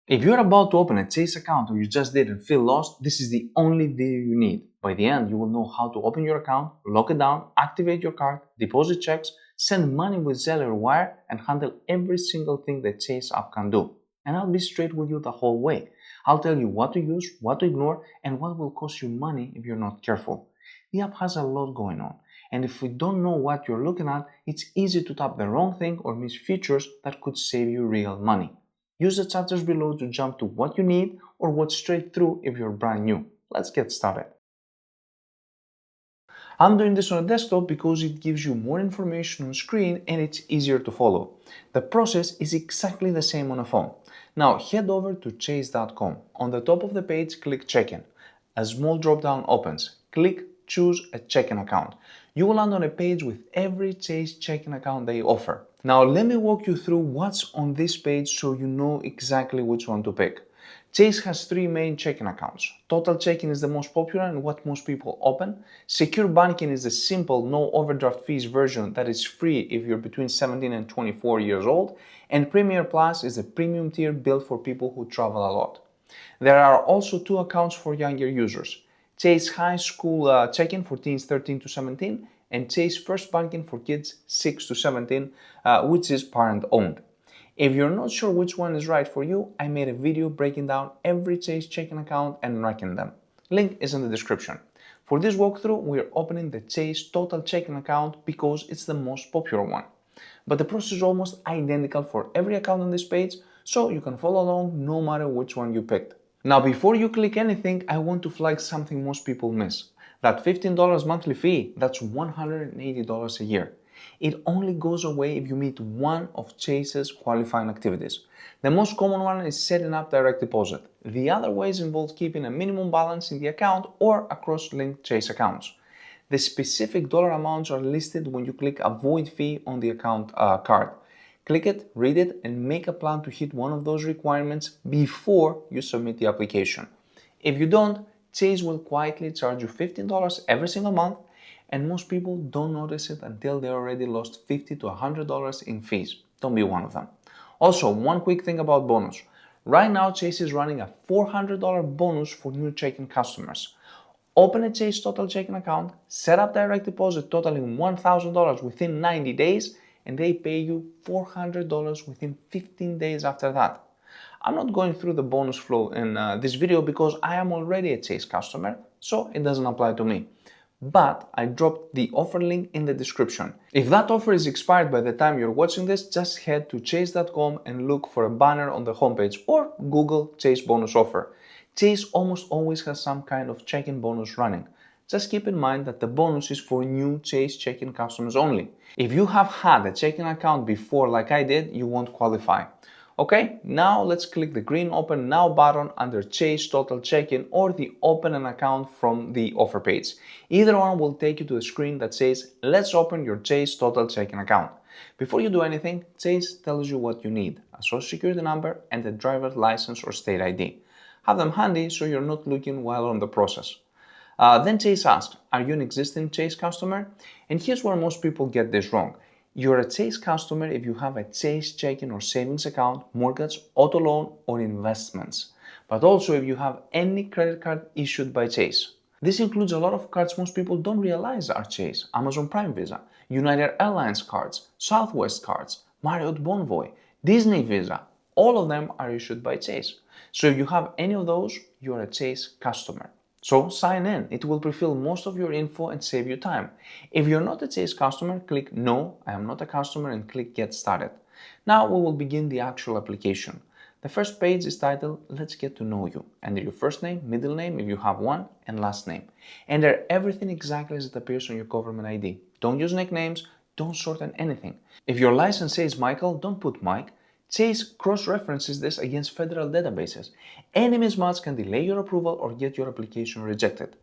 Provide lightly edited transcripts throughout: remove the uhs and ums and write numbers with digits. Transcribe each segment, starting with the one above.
If you're about to open a Chase account or you just did and feel lost, this is the only video you need. By the end, you will know how to open your account, lock it down, activate your card, deposit checks, send money with Zelle or Wire, and handle every single thing the Chase app can do. And I'll be straight with you the whole way. I'll tell you what to use, what to ignore, and what will cost you money if you're not careful. The app has a lot going on, and if we don't know what you're looking at, it's easy to tap the wrong thing or miss features that could save you real money. Use the chapters below to jump to what you need or watch straight through if you're brand new. Let's get started. I'm doing this on a desktop because it gives you more information on screen and it's easier to follow. The process is exactly the same on a phone. Now head over to chase.com. On the top of the page, click Check-in. A small drop-down opens. Click Choose a checking account. You will land on a page with every Chase checking account they offer. Now let me walk you through what's on this page so you know exactly which one to pick. Chase has three main checking accounts. Total checking is the most popular and what most people open. Secure banking is the simple, no overdraft fees version that is free if you're between 17 and 24 years old. And Premier Plus is the premium tier built for people who travel a lot. There are also two accounts for younger users. Chase High School Checking for teens 13 to 17 and Chase First Banking for kids 6 to 17, which is parent-owned. If you're not sure which one is right for you, I made a video breaking down every Chase checking account and ranking them. Link is in the description. For this walkthrough, we're opening the Chase Total Checking account because it's the most popular one. But the process is almost identical for every account on this page, so you can follow along no matter which one you picked. Now before you click anything, I want to flag something most people miss. That $15 monthly fee, that's $180 a year. It only goes away if you meet one of Chase's qualifying activities. The most common one is setting up direct deposit. The other ways involve keeping a minimum balance in the account or across linked Chase accounts. The specific dollar amounts are listed when you click Avoid Fee on the account card. Click it, read it, and make a plan to hit one of those requirements before you submit the application. If you don't, Chase will quietly charge you $15 every single month, and most people don't notice it until they already lost $50 to $100 in fees. Don't be one of them. Also, one quick thing about bonus. Right now, Chase is running a $400 bonus for new checking customers. Open a Chase Total Checking account, set up direct deposit totaling $1,000 within 90 days, and they pay you $400 within 15 days after that. I'm not going through the bonus flow in this video because I am already a Chase customer, so it doesn't apply to me. But I dropped the offer link in the description. If that offer is expired by the time you're watching this, just head to chase.com and look for a banner on the homepage or Google Chase bonus offer. Chase almost always has some kind of check-in bonus running. Just keep in mind that the bonus is for new Chase check-in customers only. If you have had a checking account before like I did, you won't qualify. Okay, now let's click the green Open Now button under Chase Total Check-in or the Open an Account from the offer page. Either one will take you to a screen that says, let's open your Chase Total Check-in account. Before you do anything, Chase tells you what you need, a social security number and a driver's license or state ID. Have them handy so you're not looking while on the process. Then Chase asks, are you an existing Chase customer? And here's where most people get this wrong. You're a Chase customer if you have a Chase checking or savings account, mortgage, auto loan, or investments. But also if you have any credit card issued by Chase. This includes a lot of cards most people don't realize are Chase. Amazon Prime Visa, United Airlines cards, Southwest cards, Marriott Bonvoy, Disney Visa. All of them are issued by Chase. So if you have any of those, you're a Chase customer. So sign in, it will pre-fill most of your info and save you time. If you're not a Chase customer, click No, I am not a customer and click Get Started. Now we will begin the actual application. The first page is titled Let's Get to Know You. Enter your first name, middle name if you have one, and last name. Enter everything exactly as it appears on your government ID. Don't use nicknames, don't shorten anything. If your license says Michael, don't put Mike. Chase cross-references this against federal databases. Any mismatch can delay your approval or get your application rejected.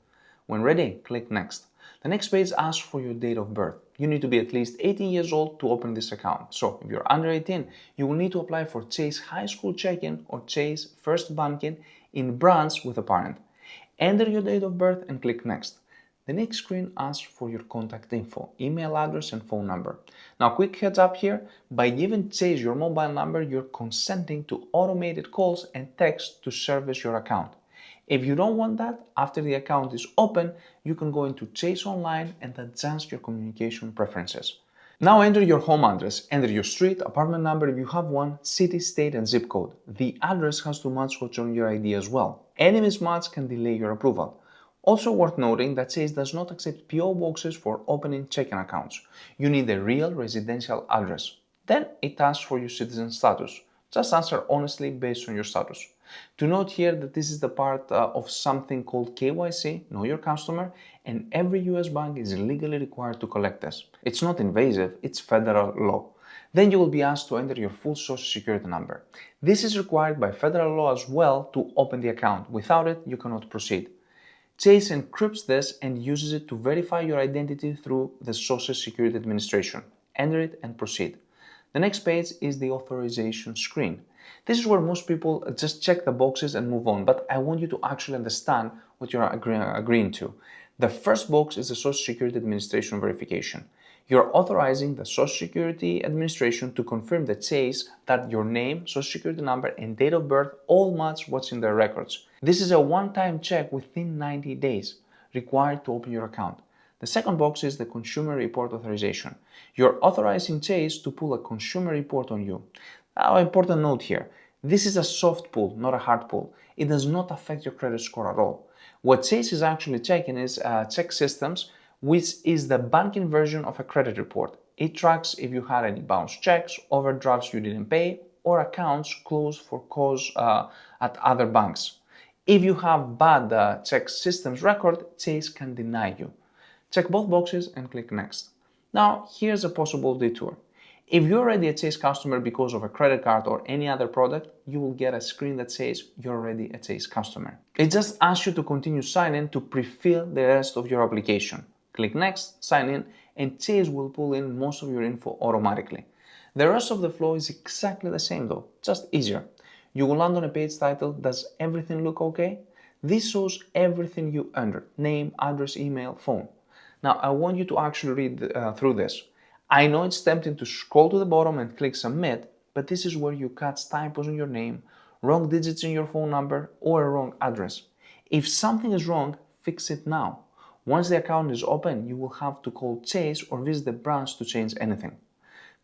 When ready, click Next. The next page asks for your date of birth. You need to be at least 18 years old to open this account. So if you're under 18, you will need to apply for Chase High School Check-in or Chase First Banking in branch with a parent. Enter your date of birth and click Next. The next screen asks for your contact info, email address and phone number. Now quick heads up here, by giving Chase your mobile number, you're consenting to automated calls and texts to service your account. If you don't want that, after the account is open, you can go into Chase Online and adjust your communication preferences. Now enter your home address, enter your street, apartment number if you have one, city, state and zip code. The address has to match what's on your ID as well. Any mismatch can delay your approval. Also worth noting that Chase does not accept PO boxes for opening checking accounts. You need a real residential address. Then it asks for your citizen status. Just answer honestly based on your status. To note here that this is the part of something called KYC, Know Your Customer, and every US bank is legally required to collect this. It's not invasive, it's federal law. Then you will be asked to enter your full social security number. This is required by federal law as well to open the account. Without it, you cannot proceed. Chase encrypts this and uses it to verify your identity through the Social Security Administration. Enter it and proceed. The next page is the authorization screen. This is where most people just check the boxes and move on, but I want you to actually understand what you're agreeing to. The first box is the Social Security Administration verification. You're authorizing the Social Security Administration to confirm that Chase that your name, Social Security number, and date of birth all match what's in their records. This is a one-time check within 90 days required to open your account. The second box is the Consumer Report Authorization. You're authorizing Chase to pull a consumer report on you. Now, important note here, this is a soft pull, not a hard pull. It does not affect your credit score at all. What Chase is actually checking is check systems, which is the banking version of a credit report. It tracks if you had any bounced checks, overdrafts you didn't pay, or accounts closed for cause at other banks. If you have bad check systems record, Chase can deny you. Check both boxes and click Next. Now, here's a possible detour. If you're already a Chase customer because of a credit card or any other product, you will get a screen that says you're already a Chase customer. It just asks you to continue signing to pre-fill the rest of your application. Click Next, sign in, and Chase will pull in most of your info automatically. The rest of the flow is exactly the same though, just easier. You will land on a page titled, Does everything look okay? This shows everything you entered, name, address, email, phone. Now I want you to actually read through this. I know it's tempting to scroll to the bottom and click Submit, but this is where you catch typos in your name, wrong digits in your phone number, or a wrong address. If something is wrong, fix it now. Once the account is open, you will have to call Chase or visit the branch to change anything.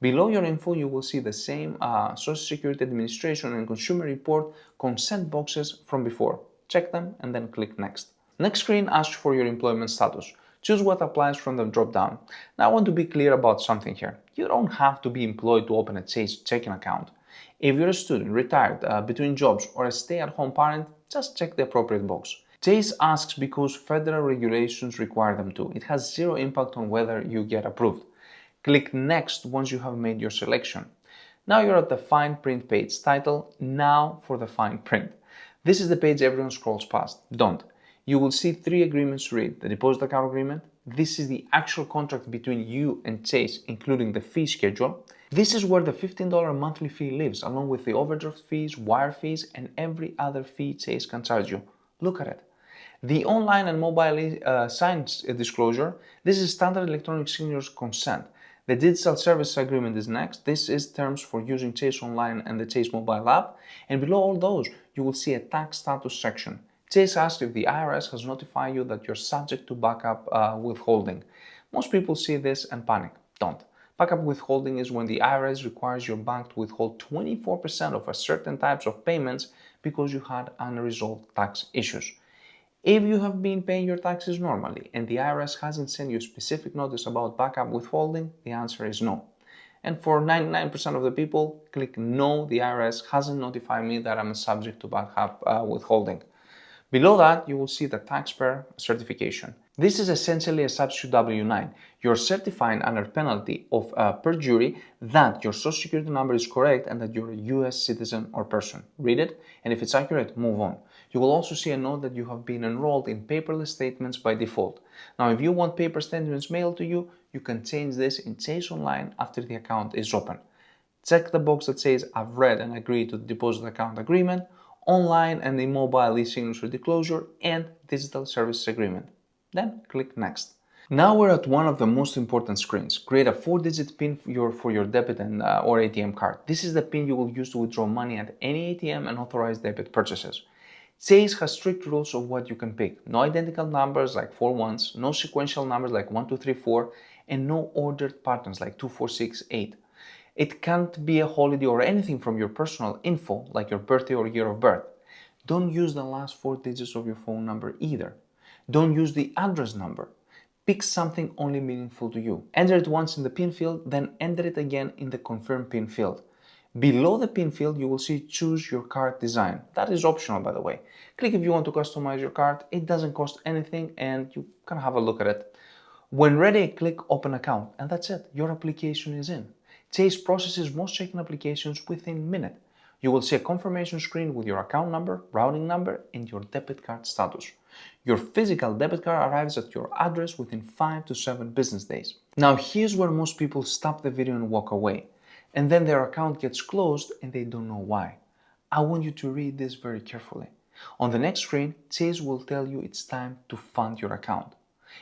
Below your info, you will see the same Social Security Administration and Consumer Report consent boxes from before. Check them and then click Next. Next screen asks for your employment status. Choose what applies from the drop-down. Now I want to be clear about something here. You don't have to be employed to open a Chase checking account. If you're a student, retired, between jobs, or a stay-at-home parent, just check the appropriate box. Chase asks because federal regulations require them to. It has zero impact on whether you get approved. Click Next once you have made your selection. Now you're at the fine print page titled Now for the fine print. This is the page everyone scrolls past. Don't. You will see 3 agreements to read. The deposit account agreement. This is the actual contract between you and Chase, including the fee schedule. This is where the $15 monthly fee lives, along with the overdraft fees, wire fees, and every other fee Chase can charge you. Look at it. The online and mobile signs disclosure. This is standard electronic signatures consent. The digital service agreement is next. This is terms for using Chase Online and the Chase mobile app. And below all those, you will see a tax status section. Chase asks if the IRS has notified you that you're subject to backup withholding. Most people see this and panic. Don't. Backup withholding is when the IRS requires your bank to withhold 24% of a certain types of payments because you had unresolved tax issues. If you have been paying your taxes normally and the IRS hasn't sent you a specific notice about backup withholding, the answer is no. And for 99% of the people, click No, the IRS hasn't notified me that I'm subject to backup withholding. Below that, you will see the taxpayer certification. This is essentially a substitute W-9. You're certifying under penalty of perjury that your Social Security number is correct and that you're a US citizen or person. Read it, and if it's accurate, move on. You will also see a note that you have been enrolled in paperless statements by default. Now, if you want paper statements mailed to you, you can change this in Chase Online after the account is open. Check the box that says I've read and agreed to the deposit account agreement, online and the mobile e-signature disclosure, and digital services agreement. then click Next. Now we're at one of the most important screens. Create a 4-digit PIN for your debit and or ATM card. This is the PIN you will use to withdraw money at any ATM and authorize debit purchases. Chase has strict rules of what you can pick. No identical numbers like 4 ones, no sequential numbers like 1, 2, 3, 4, and no ordered patterns like 2, 4, 6, 8. It can't be a holiday or anything from your personal info like your birthday or year of birth. Don't use the last 4 digits of your phone number either. Don't use the address number. Pick something only meaningful to you. Enter it once in the PIN field, then enter it again in the Confirm PIN field. Below the PIN field, you will see Choose Your Card Design. That is optional, by the way. Click if you want to customize your card. It doesn't cost anything and you can have a look at it. When ready, click Open Account and that's it. Your application is in. Chase processes most checking applications within minutes. You will see a confirmation screen with your account number, routing number, and your debit card status. Your physical debit card arrives at your address within 5 to 7 business days. Now here's where most people stop the video and walk away. And then their account gets closed and they don't know why. I want you to read this very carefully. On the next screen, Chase will tell you it's time to fund your account.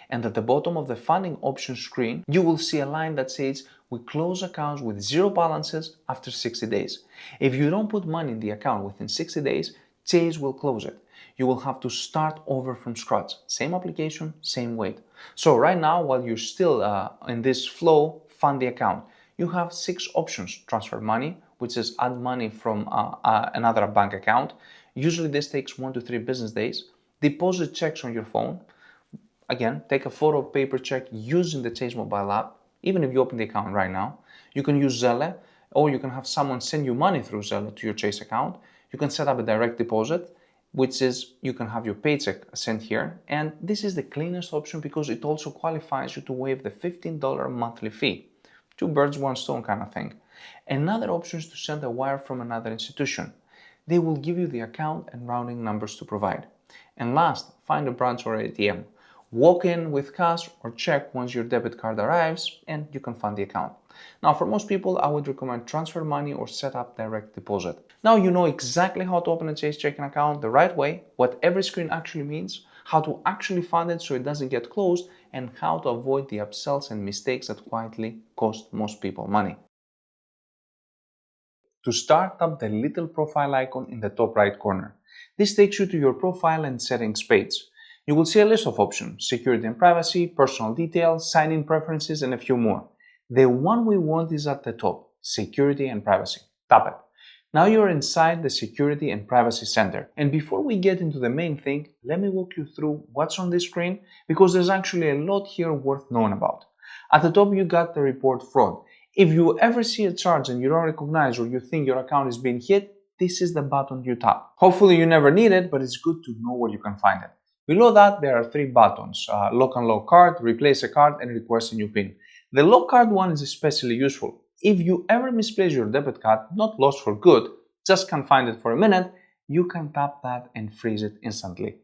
And at the bottom of the funding options screen, you will see a line that says we close accounts with 0 balances after 60 days. If you don't put money in the account within 60 days, Chase will close it. You will have to start over from scratch. Same application, same weight. So right now, while you're still in this flow, fund the account. You have 6 options. Transfer money, which is add money from another bank account. Usually this takes 1 to 3 business days. Deposit checks on your phone. Again, take a photo of paper check using the Chase mobile app, even if you open the account right now. You can use Zelle, or you can have someone send you money through Zelle to your Chase account. You can set up a direct deposit, which is you can have your paycheck sent here. And this is the cleanest option because it also qualifies you to waive the $15 monthly fee. 2 birds, 1 stone kind of thing. Another option is to send a wire from another institution. They will give you the account and routing numbers to provide. And last, find a branch or ATM. Walk in with cash or check once your debit card arrives and you can fund the account. Now for most people, I would recommend transfer money or set up direct deposit. Now you know exactly how to open a Chase checking account the right way, what every screen actually means, how to actually fund it so it doesn't get closed, and how to avoid the upsells and mistakes that quietly cost most people money. To start, tap the little profile icon in the top right corner. This takes you to your profile and settings page. You will see a list of options: security and privacy, personal details, sign-in preferences, and a few more. The one we want is at the top, security and privacy. Tap it. Now you're inside the Security and Privacy Center. And before we get into the main thing, let me walk you through what's on this screen because there's actually a lot here worth knowing about. At the top, you got the report fraud. If you ever see a charge and you don't recognize or you think your account is being hit, this is the button you tap. Hopefully you never need it, but it's good to know where you can find it. Below that, there are 3 buttons: lock and load card, replace a card, and request a new PIN. The lock card one is especially useful. If you ever misplace your debit card, not lost for good, just can't find it for a minute, you can tap that and freeze it instantly.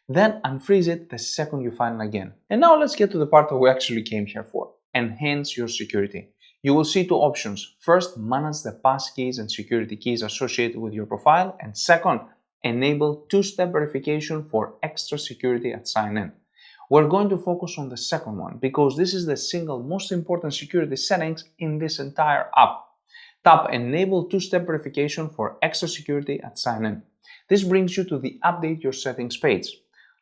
Then unfreeze it the second you find it again. And now let's get to the part that we actually came here for. Enhance your security. You will see 2 options. First, manage the passkeys and security keys associated with your profile, and second, enable 2-step verification for extra security at sign-in. We're going to focus on the second one because this is the single most important security settings in this entire app. Tap Enable 2-step verification for extra security at sign-in. This brings you to the Update Your Settings page.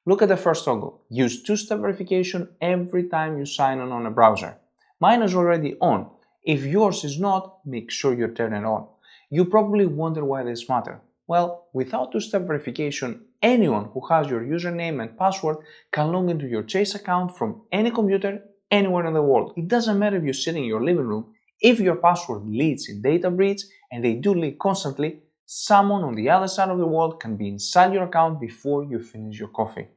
Look at the first toggle. Use 2-step verification every time you sign in on a browser. Mine is already on. If yours is not, make sure you turn it on. You probably wonder why this matters. Well, without 2-step verification, anyone who has your username and password can log into your Chase account from any computer anywhere in the world. It doesn't matter if you're sitting in your living room. If your password leaks in data breach, and they do leak constantly, someone on the other side of the world can be inside your account before you finish your coffee.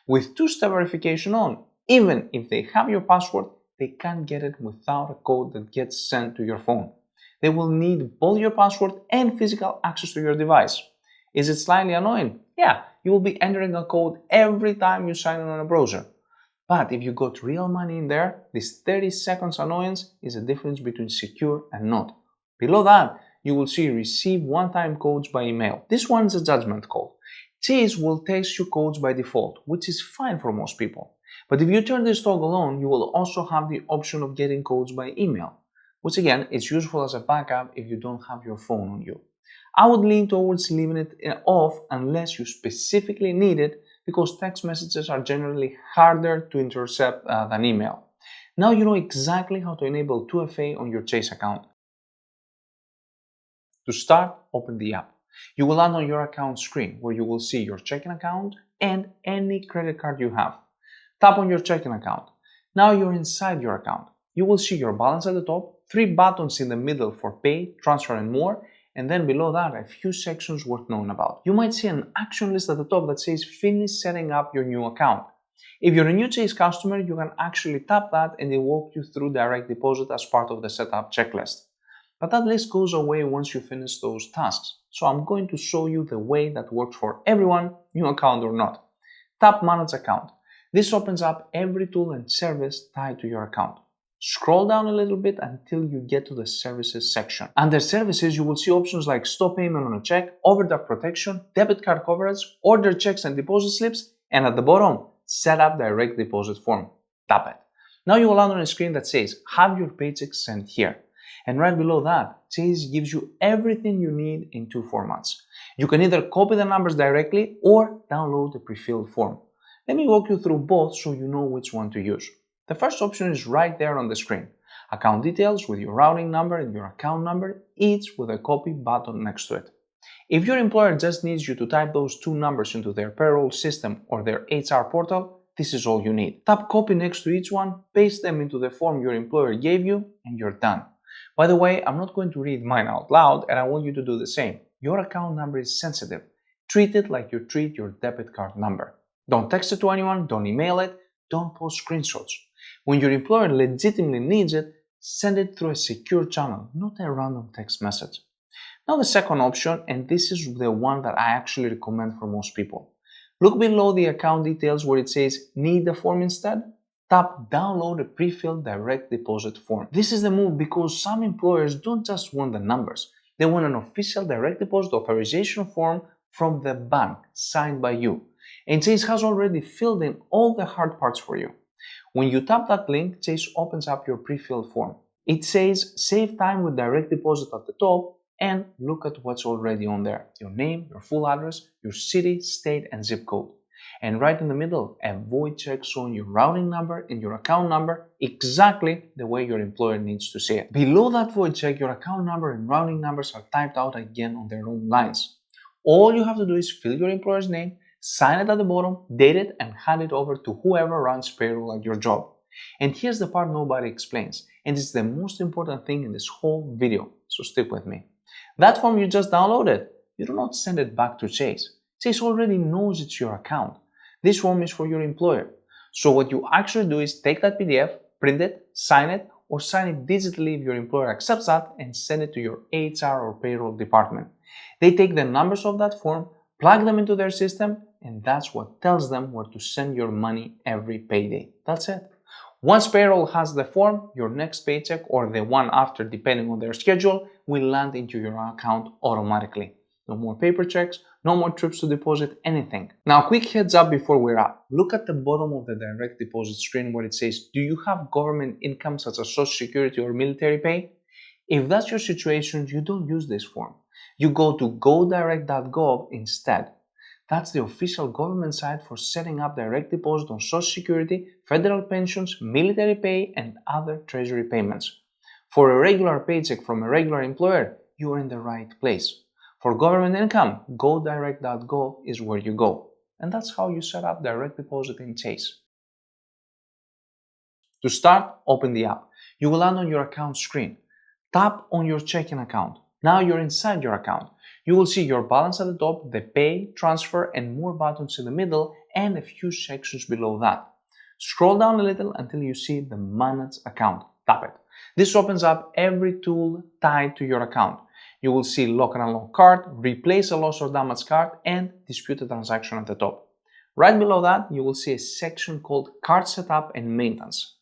With 2-step verification on, even if they have your password, they can't get it without a code that gets sent to your phone. They will need both your password and physical access to your device. Is it slightly annoying? Yeah, you will be entering a code every time you sign in on a browser. But if you got real money in there, this 30 seconds annoyance is the difference between secure and not. Below that, you will see receive one-time codes by email. This one is a judgment call. Chase will text you codes by default, which is fine for most people. But if you turn this toggle on, you will also have the option of getting codes by email, which again is useful as a backup if you don't have your phone on you. I would lean towards leaving it off unless you specifically need it, because text messages are generally harder to intercept than email. Now you know exactly how to enable 2FA on your Chase account. To start, open the app. You will land on your account screen where you will see your checking account and any credit card you have. Tap on your checking account. Now you're inside your account. You will see your balance at the top, 3 buttons in the middle for pay, transfer and more, and then below that a few sections worth knowing about. You might see an action list at the top that says finish setting up your new account. If you're a new Chase customer, you can actually tap that and it will walk you through direct deposit as part of the setup checklist. But that list goes away once you finish those tasks. So I'm going to show you the way that works for everyone, new account or not. Tap Manage Account. This opens up every tool and service tied to your account. Scroll down a little bit until you get to the Services section. Under Services, you will see options like Stop Payment on a Check, Overdraft Protection, Debit Card Coverage, Order Checks and Deposit Slips, and at the bottom, Set Up Direct Deposit Form. Tap it. Now you will land on a screen that says Have your paycheck sent here. And right below that, Chase gives you everything you need in 2 formats. You can either copy the numbers directly or download the pre-filled form. Let me walk you through both so you know which one to use. The first option is right there on the screen. Account details with your routing number and your account number, each with a copy button next to it. If your employer just needs you to type those 2 numbers into their payroll system or their HR portal, this is all you need. Tap copy next to each one, paste them into the form your employer gave you, and you're done. By the way, I'm not going to read mine out loud and I want you to do the same. Your account number is sensitive. Treat it like you treat your debit card number. Don't text it to anyone, don't email it, don't post screenshots. When your employer legitimately needs it, send it through a secure channel, not a random text message. Now the second option, and this is the one that I actually recommend for most people. Look below the account details where it says Need the form instead? Tap Download a pre-filled direct deposit form. This is the move because some employers don't just want the numbers. They want an official direct deposit authorization form from the bank signed by you. And Chase has already filled in all the hard parts for you. When you tap that link, Chase opens up your pre-filled form. It says Save time with direct deposit at the top, and look at what's already on there. Your name, your full address, your city, state, and zip code. And right in the middle, a void check showing your routing number and your account number exactly the way your employer needs to see it. Below that void check, your account number and routing numbers are typed out again on their own lines. All you have to do is fill your employer's name, sign it at the bottom, date it, and hand it over to whoever runs payroll at your job. And here's the part nobody explains, and it's the most important thing in this whole video, so stick with me. That form you just downloaded, you do not send it back to Chase. Chase already knows it's your account. This form is for your employer. So what you actually do is take that PDF, print it, or sign it digitally if your employer accepts that, and send it to your HR or payroll department. They take the numbers of that form, plug them into their system, and that's what tells them where to send your money every payday. That's it. Once payroll has the form, your next paycheck or the one after, depending on their schedule, will land into your account automatically. No more paper checks, no more trips to deposit anything. Now, quick heads up before we wrap. Look at the bottom of the direct deposit screen where it says, do you have government income such as Social Security or military pay? If that's your situation, you don't use this form. You go to godirect.gov instead. That's the official government site for setting up direct deposit on Social Security, federal pensions, military pay, and other treasury payments. For a regular paycheck from a regular employer, you are in the right place. For government income, godirect.gov is where you go. And that's how you set up direct deposit in Chase. To start, open the app. You will land on your account screen. Tap on your checking account. Now you're inside your account. You will see your balance at the top, the pay, transfer, and more buttons in the middle, and a few sections below that. Scroll down a little until you see the Manage Account. Tap it. This opens up every tool tied to your account. You will see Lock and Unlock card, Replace a lost or damaged card, and Dispute a transaction at the top. Right below that, you will see a section called Card Setup and Maintenance.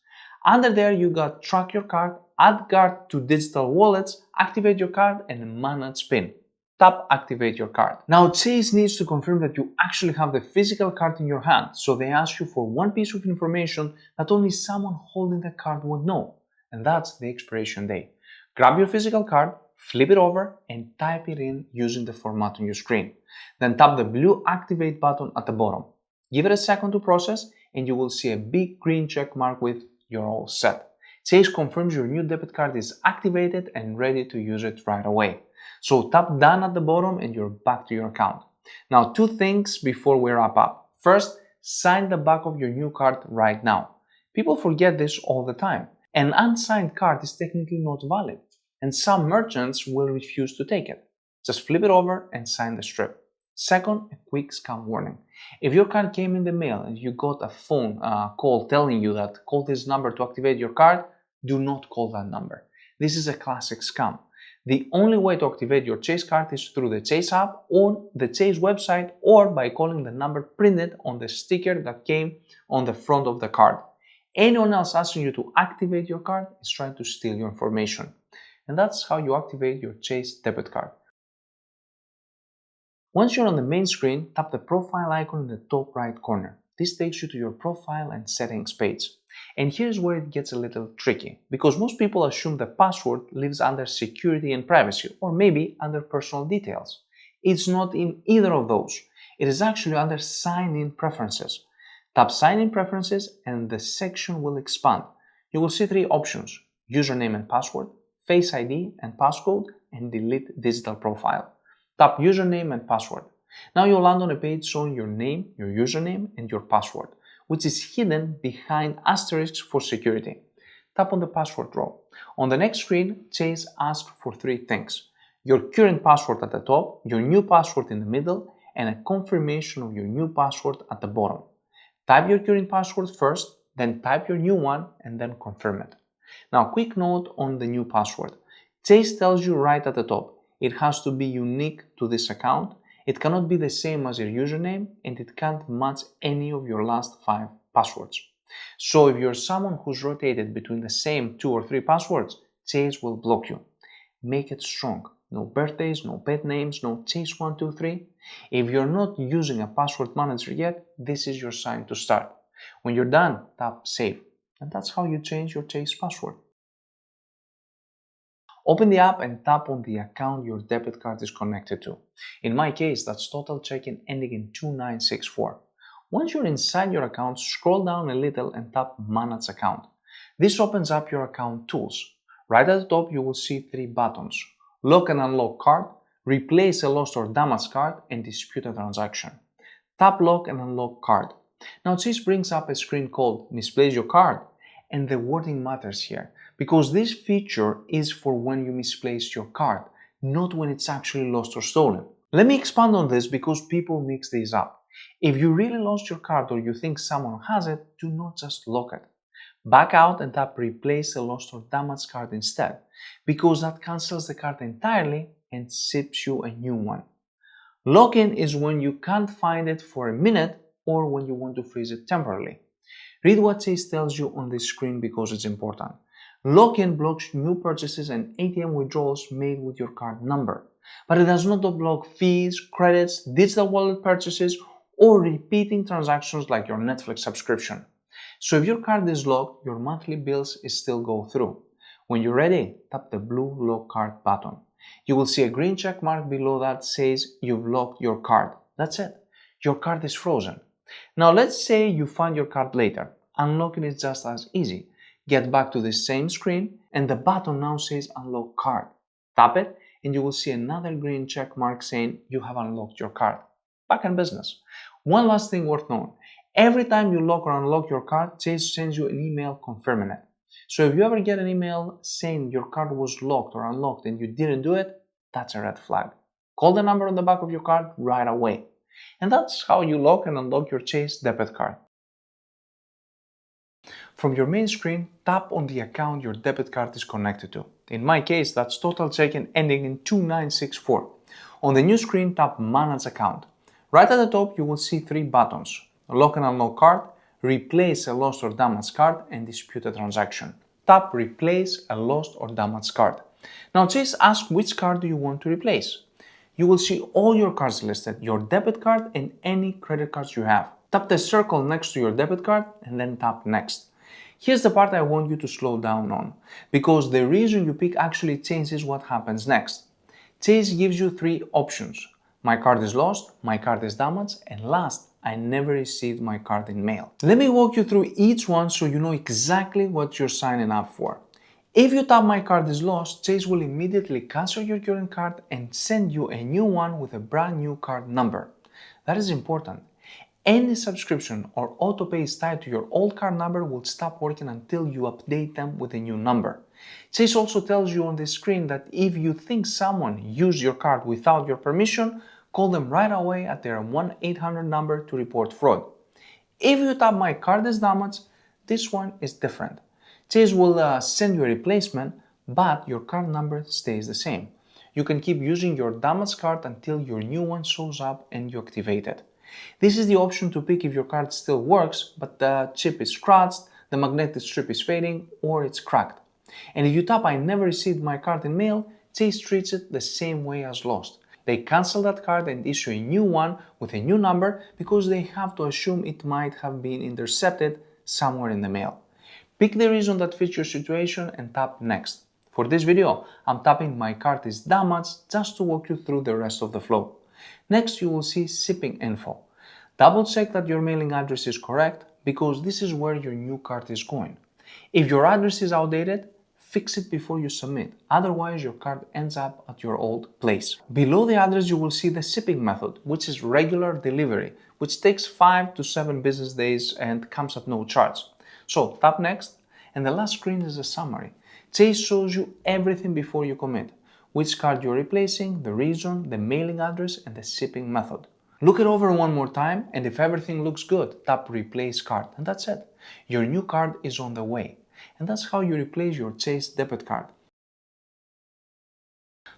Under there, you got Track your card, Add card to digital wallets, Activate your card, and Manage PIN. Tap Activate your card. Now Chase needs to confirm that you actually have the physical card in your hand, so they ask you for one piece of information that only someone holding the card would know, and that's the expiration date. Grab your physical card, flip it over, and type it in using the format on your screen. Then tap the blue Activate button at the bottom. Give it a second to process, and you will see a big green check mark with "You're all set." Chase confirms your new debit card is activated and ready to use it right away. So tap Done at the bottom and you're back to your account. Now, two things before we wrap up. First, sign the back of your new card right now. People forget this all the time. An unsigned card is technically not valid, and some merchants will refuse to take it. Just flip it over and sign the strip. Second, a quick scam warning. If your card came in the mail and you got a phone call telling you that call this number to activate your card, do not call that number. This is a classic scam. The only way to activate your Chase card is through the Chase app, on the Chase website, or by calling the number printed on the sticker that came on the front of the card. Anyone else asking you to activate your card is trying to steal your information. And that's how you activate your Chase debit card. Once you're on the main screen, tap the profile icon in the top right corner. This takes you to your profile and settings page. And here's where it gets a little tricky, because most people assume the password lives under security and privacy, or maybe under personal details. It's not in either of those. It is actually under sign-in preferences. Tap sign-in preferences and the section will expand. You will see three options: username and password, face ID and passcode, and delete digital profile. Tap username and password. Now you'll land on a page showing your name, your username, and your password, which is hidden behind asterisks for security. Tap on the password row. On the next screen, Chase asks for three things: your current password at the top, your new password in the middle, and a confirmation of your new password at the bottom. Type your current password first, then type your new one, and then confirm it. Now, quick note on the new password. Chase tells you right at the top, it has to be unique to this account. It cannot be the same as your username, and it can't match any of your last 5 passwords. So if you're someone who's rotated between the same 2 or 3 passwords, Chase will block you. Make it strong. No birthdays, no pet names, no Chase123. If you're not using a password manager yet, this is your sign to start. When you're done, tap Save. And that's how you change your Chase password. Open the app and tap on the account your debit card is connected to. In my case, that's Total Check-in ending in 2964. Once you're inside your account, scroll down a little and tap Manage Account. This opens up your account tools. Right at the top, you will see 3 buttons: Lock and Unlock Card, Replace a Lost or Damaged Card, and Dispute a Transaction. Tap Lock and Unlock Card. Now Chase brings up a screen called Misplace Your Card, and the wording matters here, because this feature is for when you misplace your card, not when it's actually lost or stolen. Let me expand on this because people mix these up. If you really lost your card or you think someone has it, do not just lock it. Back out and tap Replace a Lost or Damaged Card instead, because that cancels the card entirely and ships you a new one. Lock-in is when you can't find it for a minute or when you want to freeze it temporarily. Read what Chase tells you on this screen because it's important. Lock-in blocks new purchases and ATM withdrawals made with your card number, but it does not block fees, credits, digital wallet purchases, or repeating transactions like your Netflix subscription. So if your card is locked, your monthly bills still go through. When you're ready, tap the blue Lock Card button. You will see a green check mark below that says you've locked your card. That's it. Your card is frozen. Now let's say you find your card later. Unlocking is just as easy. Get back to the same screen and the button now says Unlock Card. Tap it and you will see another green check mark saying you have unlocked your card. Back in business. One last thing worth knowing. Every time you lock or unlock your card, Chase sends you an email confirming it. So if you ever get an email saying your card was locked or unlocked and you didn't do it, that's a red flag. Call the number on the back of your card right away. And that's how you lock and unlock your Chase debit card. From your main screen, tap on the account your debit card is connected to. In my case, that's Total Check-in ending in 2964. On the new screen, tap Manage Account. Right at the top, you will see 3 buttons: Lock and Unlock Card, Replace a Lost or Damaged Card, and Dispute a Transaction. Tap Replace a Lost or Damaged Card. Now Chase asks which card do you want to replace. you will see all your cards listed, your debit card and any credit cards you have. Tap the circle next to your debit card and then tap next. Here's the part I want you to slow down on, because the reason you pick actually changes what happens next. Chase gives you three options. My card is lost, my card is damaged, and last, I never received my card in mail. Let me walk you through each one so you know exactly what you're signing up for. If you tap my card is lost, Chase will immediately cancel your current card and send you a new one with a brand new card number. That is important. Any subscription or autopay tied to your old card number will stop working until you update them with a new number. Chase also tells you on the screen that if you think someone used your card without your permission, call them right away at their 1-800 number to report fraud. If you tap my card is damaged, this one is different. Chase will send you a replacement, but your card number stays the same. You can keep using your damaged card until your new one shows up and you activate it. This is the option to pick if your card still works, but the chip is scratched, the magnetic strip is fading, or it's cracked. And if you tap I never received my card in mail, Chase treats it the same way as lost. They cancel that card and issue a new one with a new number because they have to assume it might have been intercepted somewhere in the mail. Pick the reason that fits your situation and tap next. For this video, I'm tapping my card is damaged just to walk you through the rest of the flow. Next, you will see shipping info. Double check that your mailing address is correct because this is where your new card is going. If your address is outdated, fix it before you submit, otherwise your card ends up at your old place. Below the address you will see the shipping method, which is regular delivery, which takes 5 to 7 business days and comes at no charge. So tap next, and the last screen is a summary. Chase shows you everything before you commit, which card you're replacing, the reason, the mailing address, and the shipping method. Look it over one more time, and if everything looks good, tap replace card, and that's it. Your new card is on the way. And that's how you replace your Chase debit card.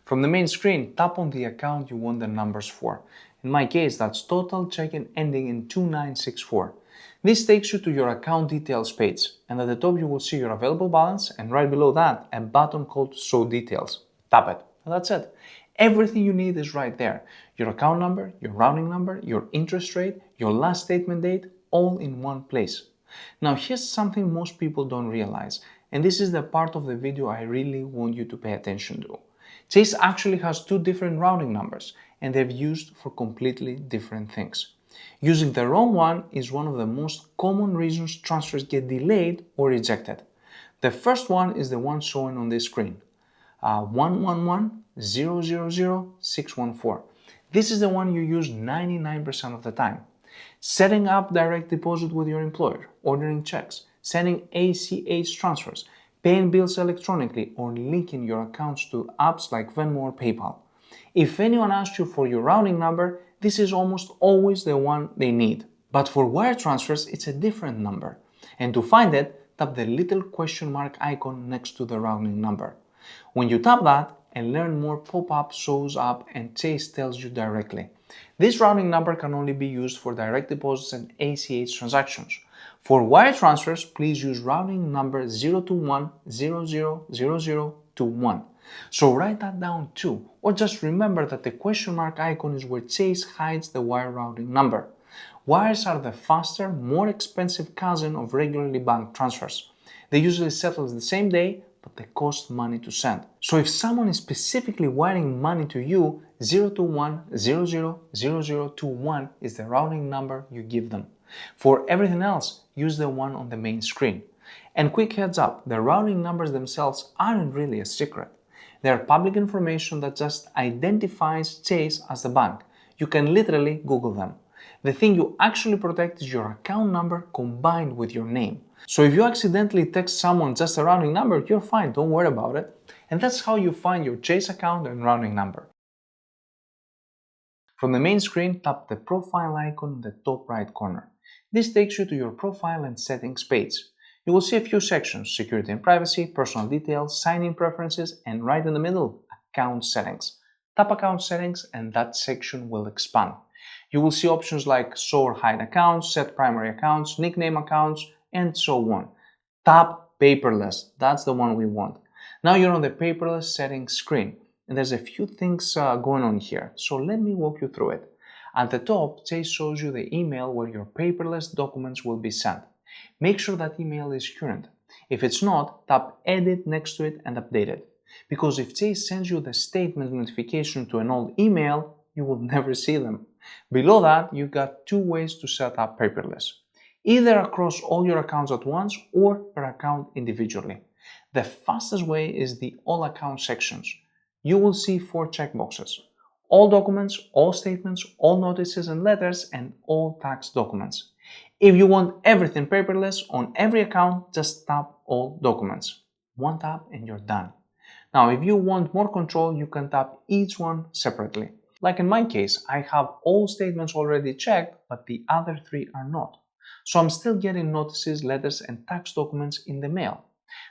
From the main screen, tap on the account you want the numbers for. In my case, that's total checking ending in 2964. This takes you to your account details page, and at the top you will see your available balance, and right below that, a button called Show Details. Tap it, and that's it. Everything you need is right there. Your account number, your routing number, your interest rate, your last statement date, all in one place. Now here's something most people don't realize, and this is the part of the video I really want you to pay attention to. Chase actually has two different routing numbers, and they're used for completely different things. Using the wrong one is one of the most common reasons transfers get delayed or rejected. The first one is the one showing on this screen, 111-000-614. This is the one you use 99% of the time. Setting up direct deposit with your employer, ordering checks, sending ACH transfers, paying bills electronically, or linking your accounts to apps like Venmo or PayPal. If anyone asks you for your routing number, this is almost always the one they need. But for wire transfers, it's a different number. And to find it, tap the little question mark icon next to the routing number. When you tap that, a Learn More pop-up shows up and Chase tells you directly. This routing number can only be used for direct deposits and ACH transactions. For wire transfers, please use routing number 021-000021. So write that down too, or just remember that the question mark icon is where Chase hides the wire routing number. Wires are the faster, more expensive cousin of regularly banked transfers. They usually settle the same day, but they cost money to send. So if someone is specifically wiring money to you, 021-000021 is the routing number you give them. For everything else, use the one on the main screen. And quick heads up, the routing numbers themselves aren't really a secret. They are public information that just identifies Chase as the bank. You can literally Google them. The thing you actually protect is your account number combined with your name. So if you accidentally text someone just a routing number, you're fine, don't worry about it. And that's how you find your Chase account and routing number. From the main screen, tap the profile icon in the top right corner. This takes you to your profile and settings page. You will see a few sections: security and privacy, personal details, sign-in preferences, and right in the middle, account settings. Tap account settings and that section will expand. You will see options like show or hide accounts, set primary accounts, nickname accounts, and so on. Tap Paperless, that's the one we want. Now you're on the Paperless settings screen. and there's a few things going on here, so let me walk you through it. At the top, Chase shows you the email where your paperless documents will be sent. Make sure that email is current. If it's not, tap Edit next to it and update it. Because if Chase sends you the statement notification to an old email, you will never see them. Below that, you got two ways to set up paperless. Either across all your accounts at once or per account individually. The fastest way is the All Account sections. You will see 4 checkboxes. All documents, all statements, all notices and letters, and all tax documents. If you want everything paperless on every account, just tap All Documents. One tap and you're done. Now, if you want more control, you can tap each one separately. Like in my case, I have all statements already checked, but the other 3 are not. So I'm still getting notices, letters, and tax documents in the mail.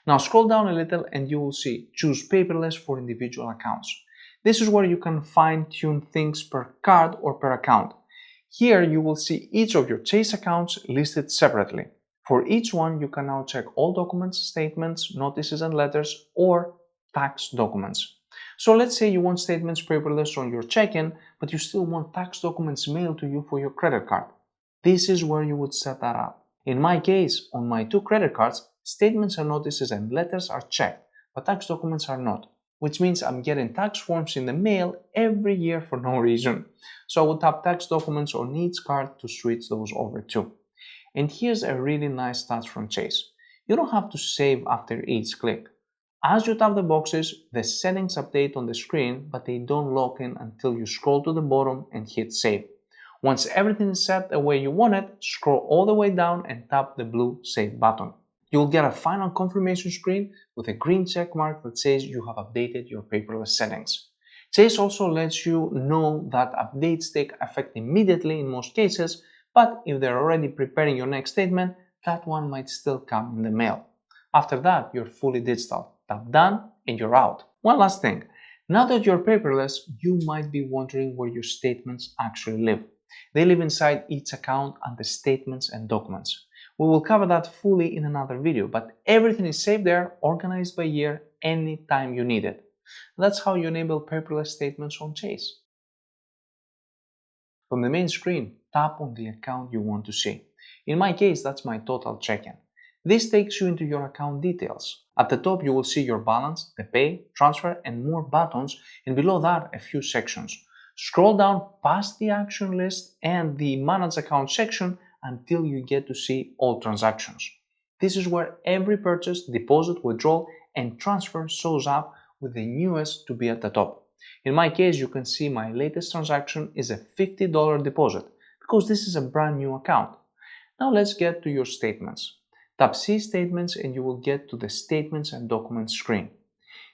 Now scroll down a little and you will see Choose Paperless for individual accounts. This is where you can fine-tune things per card or per account. Here you will see each of your Chase accounts listed separately. For each one, you can now check all documents, statements, notices and letters, or tax documents. So let's say you want statements paperless on your check-in, but you still want tax documents mailed to you for your credit card. This is where you would set that up. In my case, on my 2 credit cards, statements and notices and letters are checked, but tax documents are not, which means I'm getting tax forms in the mail every year for no reason. So I would tap tax documents on each card to switch those over too. And here's a really nice touch from Chase. You don't have to save after each click. As you tap the boxes, the settings update on the screen, but they don't lock in until you scroll to the bottom and hit save. Once everything is set the way you want it, scroll all the way down and tap the blue Save button. You'll get a final confirmation screen with a green check mark that says you have updated your paperless settings. Chase also lets you know that updates take effect immediately in most cases, but if they're already preparing your next statement, that one might still come in the mail. After that, you're fully digital. Tap Done and you're out. One last thing. Now that you're paperless, you might be wondering where your statements actually live. They live inside each account under Statements and Documents. We will cover that fully in another video, but everything is saved there, organized by year, anytime you need it. That's how you enable paperless statements on Chase. From the main screen, tap on the account you want to see. In my case, that's my total check-in. This takes you into your account details. At the top, you will see your balance, the pay, transfer, and more buttons, and below that, a few sections. Scroll down past the action list and the Manage Account section until you get to see all transactions. This is where every purchase, deposit, withdrawal, and transfer shows up, with the newest to be at the top. In my case, you can see my latest transaction is a $50 deposit because this is a brand new account. Now let's get to your statements. Tap See Statements and you will get to the Statements and Documents screen.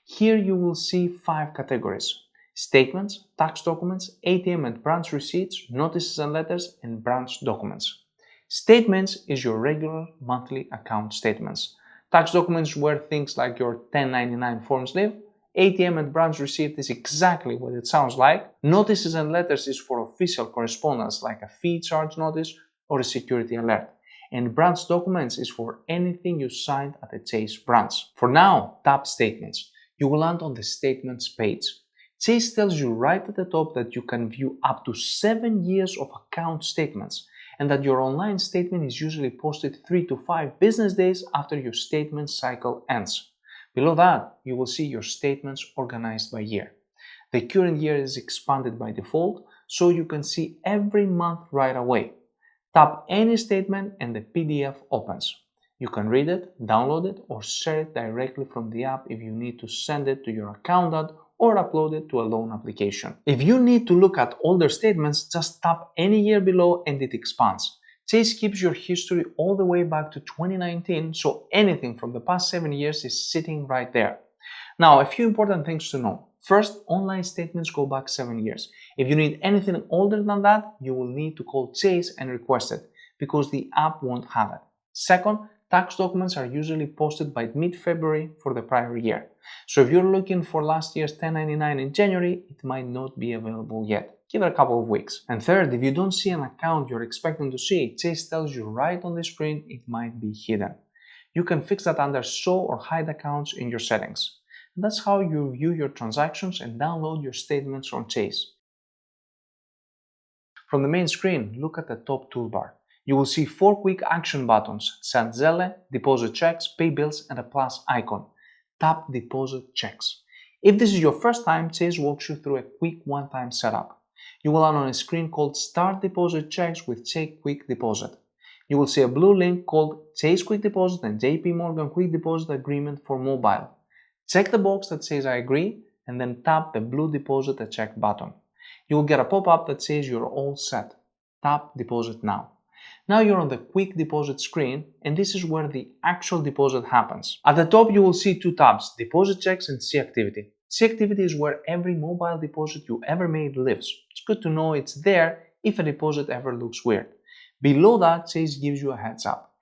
Here you will see 5 categories: statements, tax documents, ATM and branch receipts, notices and letters, and branch documents. Statements is your regular monthly account statements. Tax documents where things like your 1099 forms live. ATM and branch receipt is exactly what it sounds like. Notices and letters is for official correspondence like a fee charge notice or a security alert. And branch documents is for anything you signed at a Chase branch. For now, tap Statements. You will land on the Statements page. Chase tells you right at the top that you can view up to 7 years of account statements and that your online statement is usually posted 3 to 5 business days after your statement cycle ends. Below that, you will see your statements organized by year. The current year is expanded by default, so you can see every month right away. Tap any statement and the PDF opens. You can read it, download it, or share it directly from the app if you need to send it to your accountant or upload it to a loan application. If you need to look at older statements, just tap any year below and it expands. Chase keeps your history all the way back to 2019, so anything from the past 7 years is sitting right there. Now, a few important things to know. First, online statements go back 7 years. If you need anything older than that, you will need to call Chase and request it, because the app won't have it. Second, tax documents are usually posted by mid-February for the prior year. So if you're looking for last year's 1099 in January, it might not be available yet. Give it a couple of weeks. And third, if you don't see an account you're expecting to see, Chase tells you right on the screen it might be hidden. You can fix that under Show or Hide Accounts in your settings. And that's how you view your transactions and download your statements on Chase. From the main screen, look at the top toolbar. You will see 4 quick action buttons: Set Zelle, Deposit Checks, Pay Bills, and a plus icon. Tap Deposit Checks. If this is your first time, Chase walks you through a quick one-time setup. You will land on a screen called Start Deposit Checks with Chase Quick Deposit. You will see a blue link called Chase Quick Deposit and JP Morgan Quick Deposit Agreement for mobile. Check the box that says I agree and then tap the blue Deposit a Check button. You will get a pop-up that says you're all set. Tap Deposit Now. Now you're on the Quick Deposit screen, and this is where the actual deposit happens. At the top you will see 2 tabs, Deposit Checks and See Activity. See Activity is where every mobile deposit you ever made lives. It's good to know it's there if a deposit ever looks weird. Below that, Chase gives you a heads up.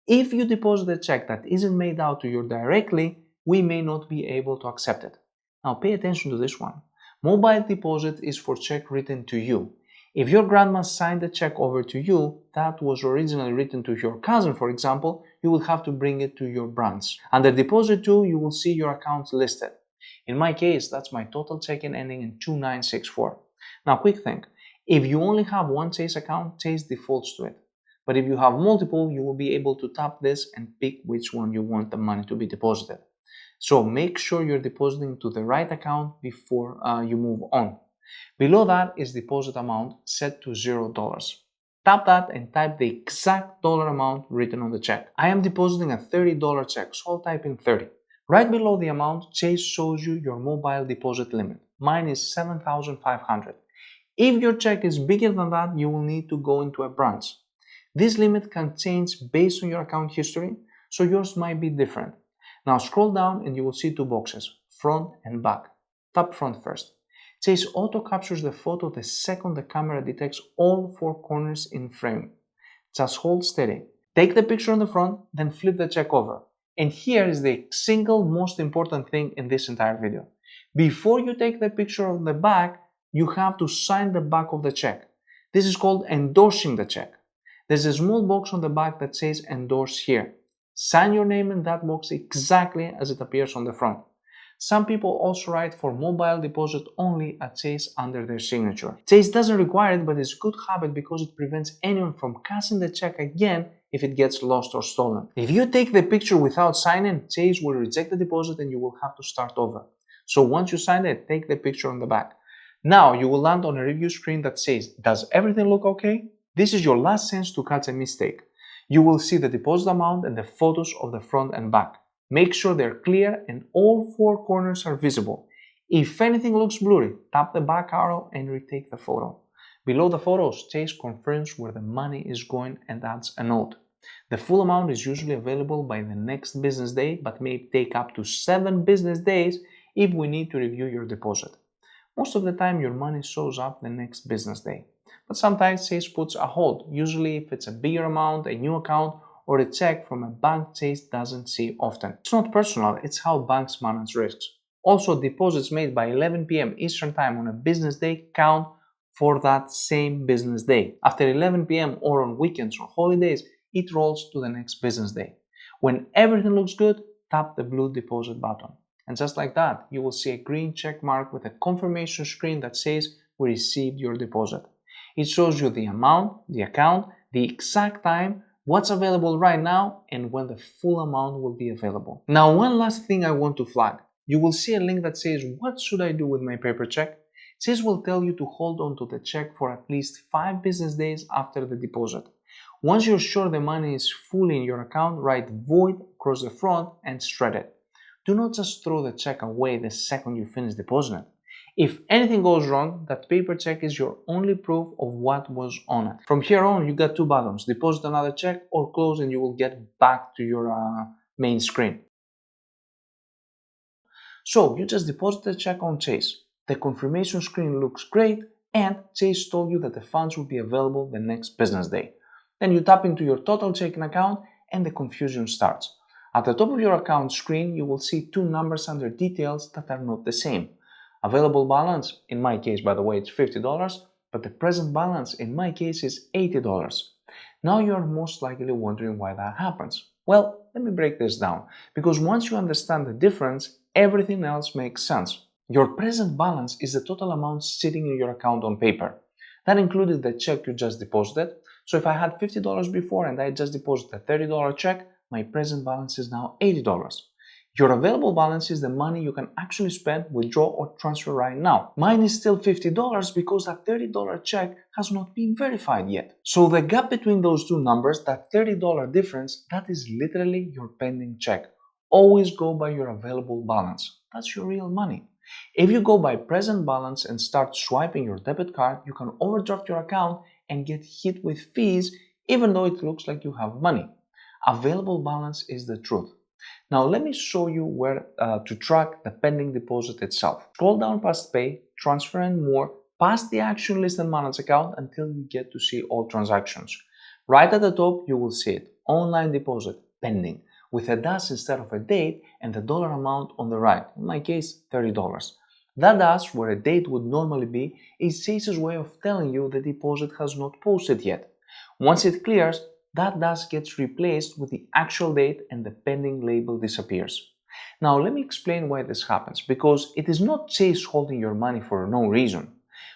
If you deposit a check that isn't made out to you directly, we may not be able to accept it. Now pay attention to this one. Mobile deposit is for check written to you. If your grandma signed the check over to you that was originally written to your cousin, for example, you will have to bring it to your branch. Under Deposit To, you will see your accounts listed. In my case, that's my total check-in ending in 2964. Now quick thing, if you only have one Chase account, Chase defaults to it. But if you have multiple, you will be able to tap this and pick which one you want the money to be deposited. So make sure you're depositing to the right account before you move on. Below that is deposit amount set to $0. Tap that and type the exact dollar amount written on the check. I am depositing a $30 check, so I'll type in 30. Right below the amount, Chase shows you your mobile deposit limit. Mine is $7,500. If your check is bigger than that, you will need to go into a branch. This limit can change based on your account history, so yours might be different. Now scroll down and you will see 2 boxes, front and back. Tap front first. Chase auto captures the photo the second the camera detects all 4 corners in frame. Just hold steady. Take the picture on the front, then flip the check over. And here is the single most important thing in this entire video. Before you take the picture of the back, you have to sign the back of the check. This is called endorsing the check. There's a small box on the back that says endorse here. Sign your name in that box exactly as it appears on the front. Some people also write for mobile deposit only at Chase under their signature. Chase doesn't require it, but it's a good habit because it prevents anyone from cashing the check again if it gets lost or stolen. If you take the picture without signing, Chase will reject the deposit and you will have to start over. So once you sign it, take the picture on the back. Now you will land on a review screen that says, does everything look okay? This is your last chance to catch a mistake. You will see the deposit amount and the photos of the front and back. Make sure they're clear and all 4 corners are visible. If anything looks blurry, tap the back arrow and retake the photo. Below the photos, Chase confirms where the money is going and adds a note. The full amount is usually available by the next business day, but may take up to 7 business days if we need to review your deposit. Most of the time, your money shows up the next business day. But sometimes Chase puts a hold, usually if it's a bigger amount, a new account, or a check from a bank Chase doesn't see often. It's not personal, it's how banks manage risks. Also, deposits made by 11 p.m. Eastern Time on a business day count for that same business day. After 11 p.m. or on weekends or holidays, it rolls to the next business day. When everything looks good, tap the blue deposit button. And just like that, you will see a green check mark with a confirmation screen that says we received your deposit. It shows you the amount, the account, the exact time, what's available right now, and when the full amount will be available. Now, one last thing I want to flag. You will see a link that says, what should I do with my paper check? Chase will tell you to hold on to the check for at least 5 business days after the deposit. Once you're sure the money is fully in your account, write void across the front and shred it. Do not just throw the check away the second you finish depositing it. If anything goes wrong, that paper check is your only proof of what was on it. From here on, you got 2 buttons, deposit another check or close, and you will get back to your main screen. So you just deposit the check on Chase. The confirmation screen looks great, and Chase told you that the funds will be available the next business day. Then you tap into your total checking account and the confusion starts. At the top of your account screen, you will see 2 numbers under details that are not the same. Available balance, in my case by the way it's $50, but the present balance in my case is $80. Now you are most likely wondering why that happens. Well, let me break this down, because once you understand the difference, everything else makes sense. Your present balance is the total amount sitting in your account on paper. That included the check you just deposited. So if I had $50 before and I just deposited a $30 check, my present balance is now $80. Your available balance is the money you can actually spend, withdraw, or transfer right now. Mine is still $50 because that $30 check has not been verified yet. So the gap between those two numbers, that $30 difference, that is literally your pending check. Always go by your available balance. That's your real money. If you go by present balance and start swiping your debit card, you can overdraft your account and get hit with fees even though it looks like you have money. Available balance is the truth. Now let me show you where to track the pending deposit itself. Scroll down past pay, transfer and more, past the action list and manage account until you get to see all transactions. Right at the top you will see it, online deposit, pending, with a dash instead of a date and the dollar amount on the right, in my case $30. That dash, where a date would normally be, is Chase's way of telling you the deposit has not posted yet. Once it clears, that dash gets replaced with the actual date and the pending label disappears. Now let me explain why this happens, because it is not Chase holding your money for no reason.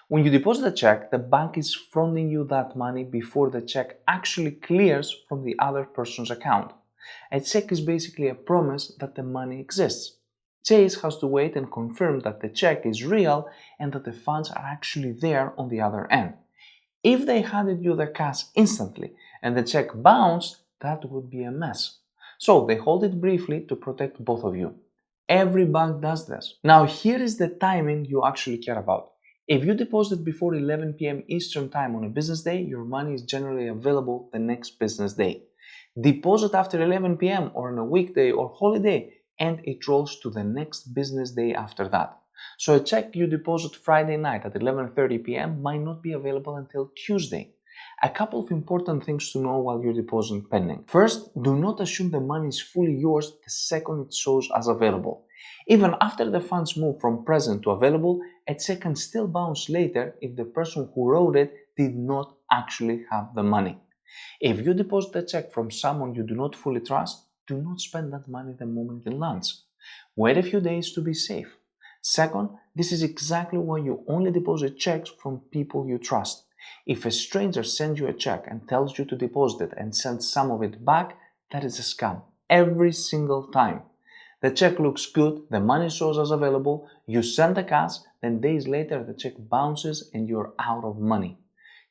When you deposit a check, the bank is fronting you that money before the check actually clears from the other person's account. A check is basically a promise that the money exists. Chase has to wait and confirm that the check is real and that the funds are actually there on the other end. If they handed you the cash instantly and the check bounced, that would be a mess. So they hold it briefly to protect both of you. Every bank does this. Now here is the timing you actually care about. If you deposit before 11 p.m. Eastern Time on a business day, your money is generally available the next business day. Deposit after 11 p.m. or on a weekday or holiday, and it rolls to the next business day after that. So a check you deposit Friday night at 11:30 p.m. might not be available until Tuesday. A couple of important things to know while you're depositing pending. First, do not assume the money is fully yours the second it shows as available. Even after the funds move from present to available, a check can still bounce later if the person who wrote it did not actually have the money. If you deposit a check from someone you do not fully trust, do not spend that money the moment it lands. Wait a few days to be safe. Second, this is exactly why you only deposit checks from people you trust. If a stranger sends you a check and tells you to deposit it and sends some of it back, that is a scam. Every single time. The check looks good, the money shows as available, you send the cash, then days later the check bounces and you're out of money.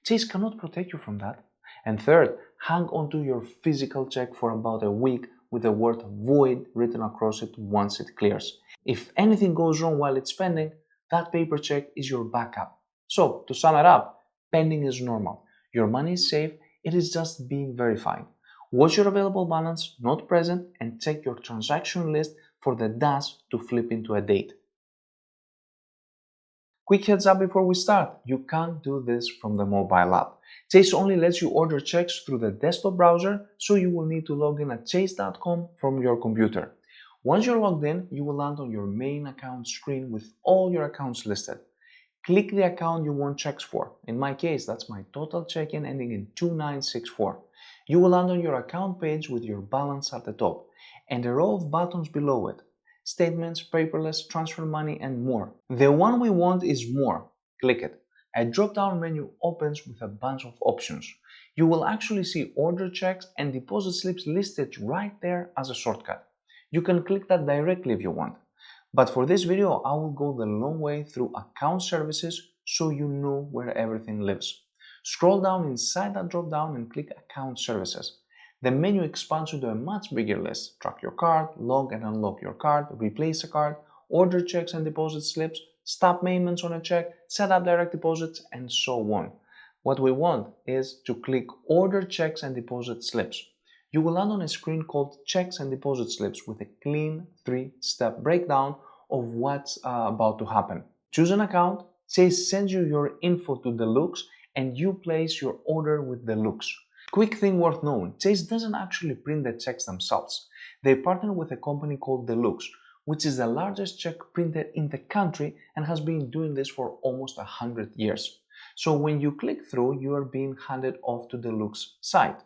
Chase cannot protect you from that. And third, hang on to your physical check for about a week with the word void written across it once it clears. If anything goes wrong while it's pending, that paper check is your backup. So, to sum it up, pending is normal. Your money is safe, it is just being verified. Watch your available balance, not present, and check your transaction list for the dash to flip into a date. Quick heads up before we start, you can't do this from the mobile app. Chase only lets you order checks through the desktop browser, so you will need to log in at chase.com from your computer. Once you're logged in, you will land on your main account screen with all your accounts listed. Click the account you want checks for. In my case, that's my total check-in ending in 2964. You will land on your account page with your balance at the top and a row of buttons below it. Statements, paperless, transfer money, and more. The one we want is more. Click it. A drop-down menu opens with a bunch of options. You will actually see order checks and deposit slips listed right there as a shortcut. You can click that directly if you want. But for this video, I will go the long way through account services so you know where everything lives. Scroll down inside that drop-down and click account services. The menu expands into a much bigger list. Track your card, log and unlock your card, replace a card, order checks and deposit slips, stop payments on a check, set up direct deposits, and so on. What we want is to click order checks and deposit slips. You will land on a screen called checks and deposit slips with a clean 3-step breakdown of what's about to happen. Choose an account, Chase sends you your info to Deluxe, and you place your order with Deluxe. Quick thing worth knowing, Chase doesn't actually print the checks themselves. They partner with a company called Deluxe, which is the largest check printer in the country and has been doing this for almost 100 years. So when you click through, you are being handed off to Deluxe site.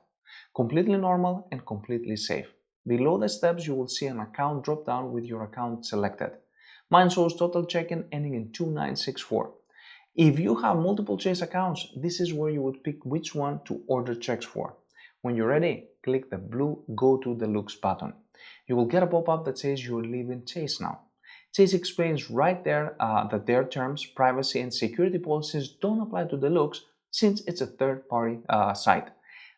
Completely normal and completely safe. Below the steps, you will see an account drop-down with your account selected. Mine shows total check-in ending in 2964. If you have multiple Chase accounts, this is where you would pick which one to order checks for. When you're ready, click the blue Go to Deluxe button. You will get a pop-up that says you're leaving Chase now. Chase explains right there that their terms, privacy, and security policies don't apply to Deluxe since it's a third-party site.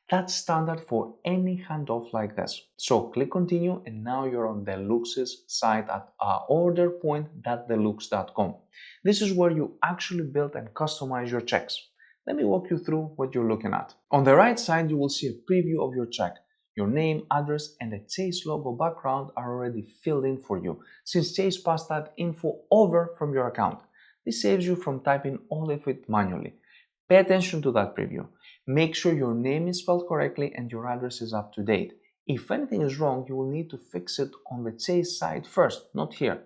That's standard for any handoff like this. So click continue, and now you're on Deluxe's site at orderpoint.deluxe.com. This is where you actually build and customize your checks. Let me walk you through what you're looking at. On the right side, you will see a preview of your check. Your name, address, and the Chase logo background are already filled in for you, since Chase passed that info over from your account. This saves you from typing all of it manually. Pay attention to that preview. Make sure your name is spelled correctly and your address is up to date. If anything is wrong, you will need to fix it on the Chase side first, not here.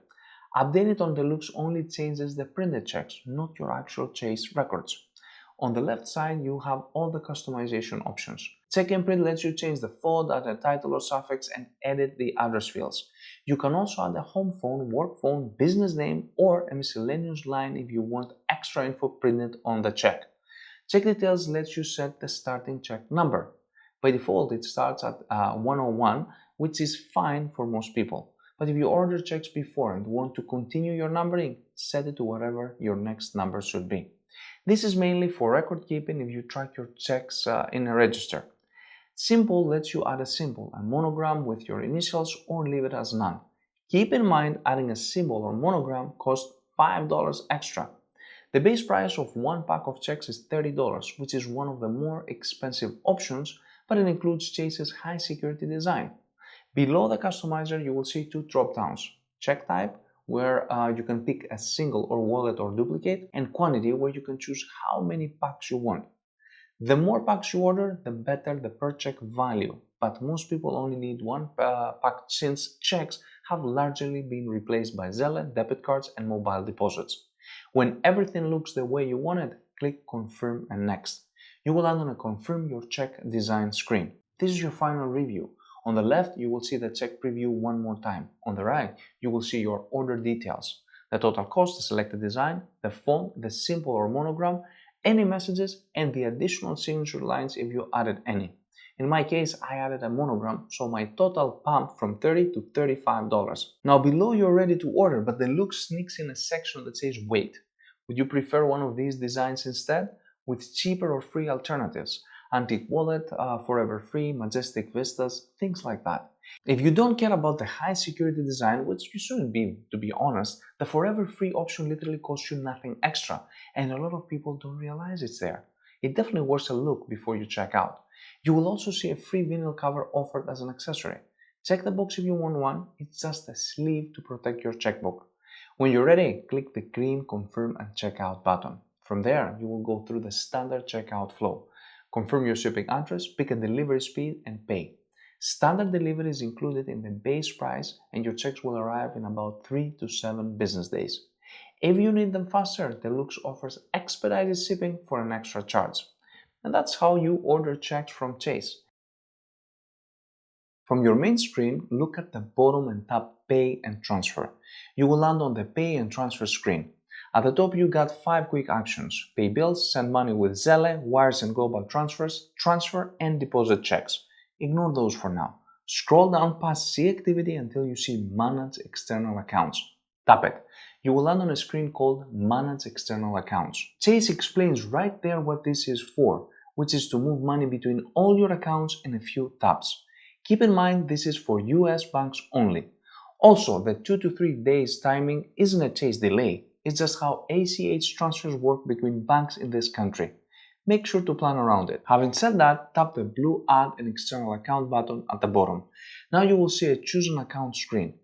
Update it on Deluxe only changes the printed checks, not your actual Chase records. On the left side, you have all the customization options. Check and Print lets you change the font, add a title or suffix, and edit the address fields. You can also add a home phone, work phone, business name, or a miscellaneous line if you want extra info printed on the check. Check Details lets you set the starting check number. By default, it starts at 101, which is fine for most people. But if you order checks before and want to continue your numbering, set it to whatever your next number should be. This is mainly for record keeping if you track your checks in a register. Simple lets you add a symbol, a monogram with your initials, or leave it as none. Keep in mind, adding a symbol or monogram costs $5 extra. The base price of one pack of checks is $30, which is one of the more expensive options, but it includes Chase's high security design. Below the customizer, you will see two drop-downs: check type, where you can pick a single or wallet or duplicate, and quantity, where you can choose how many packs you want. The more packs you order, the better the per check value, but most people only need one pack since checks have largely been replaced by Zelle, debit cards, and mobile deposits. When everything looks the way you want it, click Confirm and Next. You will land on a Confirm Your Check design screen. This is your final review. On the left, you will see the check preview one more time. On the right, you will see your order details, the total cost, the selected design, the font, the symbol or monogram, any messages, and the additional signature lines if you added any. In my case, I added a monogram, so my total pumped from $30 to $35. Now below you're ready to order, but Deluxe sneaks in a section that says wait. Would you prefer one of these designs instead? With cheaper or free alternatives? Antique Wallet, Forever Free, Majestic Vistas, things like that. If you don't care about the high security design, which you shouldn't be, to be honest, the Forever Free option literally costs you nothing extra, and a lot of people don't realize it's there. It definitely worth a look before you check out. You will also see a free vinyl cover offered as an accessory. Check the box if you want one. It's just a sleeve to protect your checkbook. When you're ready, click the green Confirm and Checkout button. From there, you will go through the standard checkout flow. Confirm your shipping address, pick a delivery speed, and pay. Standard delivery is included in the base price, and your checks will arrive in about 3 to 7 business days. If you need them faster, Deluxe offers expedited shipping for an extra charge. And that's how you order checks from Chase. From your main screen, look at the bottom and tap Pay and Transfer. You will land on the Pay and Transfer screen. At the top, you got 5 quick actions: pay bills, send money with Zelle, wires and global transfers, transfer, and deposit checks. Ignore those for now. Scroll down past See Activity until you see Manage External Accounts. Tap it. You will land on a screen called Manage External Accounts. Chase explains right there what this is for, which is to move money between all your accounts in a few taps. Keep in mind this is for US banks only. Also, the 2 to 3 days timing isn't a Chase delay. It's just how ACH transfers work between banks in this country. Make sure to plan around it. Having said that, tap the blue Add an External Account button at the bottom. Now you will see a Choose an Account screen.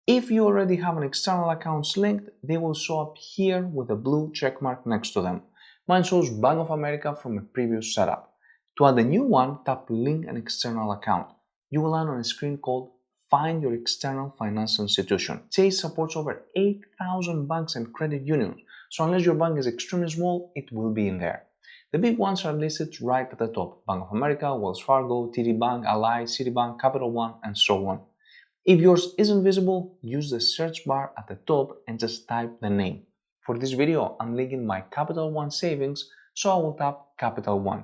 If you already have an external accounts linked, they will show up here with a blue checkmark next to them. Mine shows Bank of America from a previous setup. To add a new one, tap Link an External Account. You will land on a screen called Find your external financial institution. Chase supports over 8,000 banks and credit unions, so unless your bank is extremely small, it will be in there. The big ones are listed right at the top: Bank of America, Wells Fargo, TD Bank, Ally, Citibank, Capital One, and so on. If yours isn't visible, use the search bar at the top and just type the name. For this video, I'm linking my Capital One savings, so I will tap Capital One.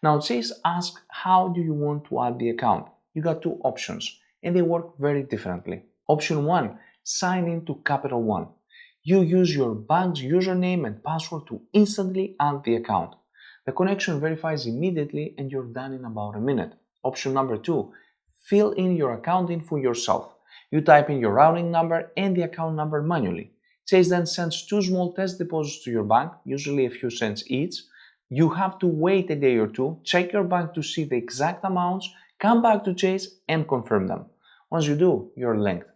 Now Chase asks, how do you want to add the account? You got two options, and they work very differently. Option 1, sign in to Capital One. You use your bank's username and password to instantly add the account. The connection verifies immediately and you're done in about a minute. Option number 2, fill in your account info yourself. You type in your routing number and the account number manually. Chase then sends 2 small test deposits to your bank, usually a few cents each. You have to wait a day or two, check your bank to see the exact amounts, come back to Chase and confirm them. Once you do, you're linked.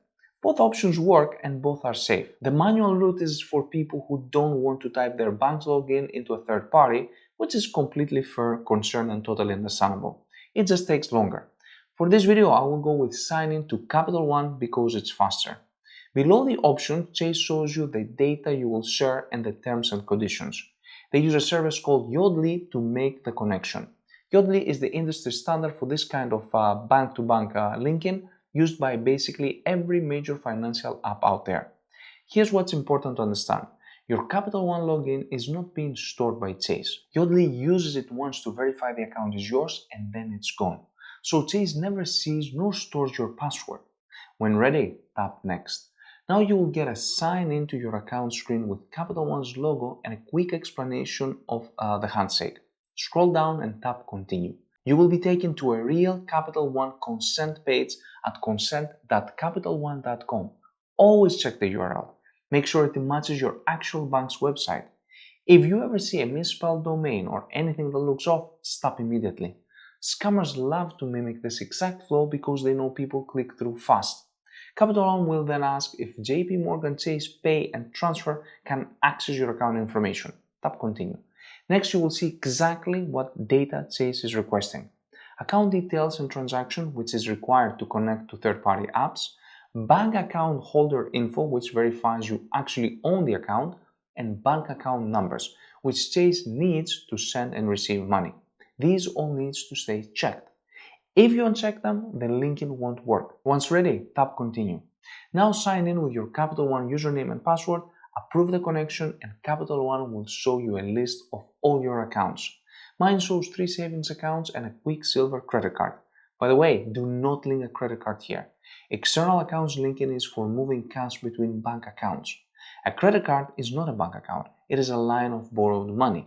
Both options work and both are safe. The manual route is for people who don't want to type their bank's login into a third party, which is completely fair concern and totally understandable. It just takes longer. For this video, I will go with sign in to Capital One because it's faster. Below the option, Chase shows you the data you will share and the terms and conditions. They use a service called Yodlee to make the connection. Yodlee is the industry standard for this kind of bank-to-bank linking, used by basically every major financial app out there. Here's what's important to understand. Your Capital One login is not being stored by Chase. Yodlee uses it once to verify the account is yours and then it's gone. So Chase never sees nor stores your password. When ready, tap Next. Now you will get a sign into your account screen with Capital One's logo and a quick explanation of the handshake. Scroll down and tap Continue. You will be taken to a real Capital One consent page at consent.capitalone.com. Always check the URL. Make sure it matches your actual bank's website. If you ever see a misspelled domain or anything that looks off, stop immediately. Scammers love to mimic this exact flow because they know people click through fast. Capital One will then ask if JP Morgan Chase Pay and Transfer can access your account information. Tap Continue. Next, you will see exactly what data Chase is requesting. Account details and transaction, which is required to connect to third-party apps, bank account holder info, which verifies you actually own the account, and bank account numbers, which Chase needs to send and receive money. These all needs to stay checked. If you uncheck them, the linking won't work. Once ready, tap Continue. Now sign in with your Capital One username and password, approve the connection, and Capital One will show you a list of all your accounts. Mine shows 3 savings accounts and a quick silver credit card. By the way, do not link a credit card here. External accounts linking is for moving cash between bank accounts. A credit card is not a bank account, it is a line of borrowed money.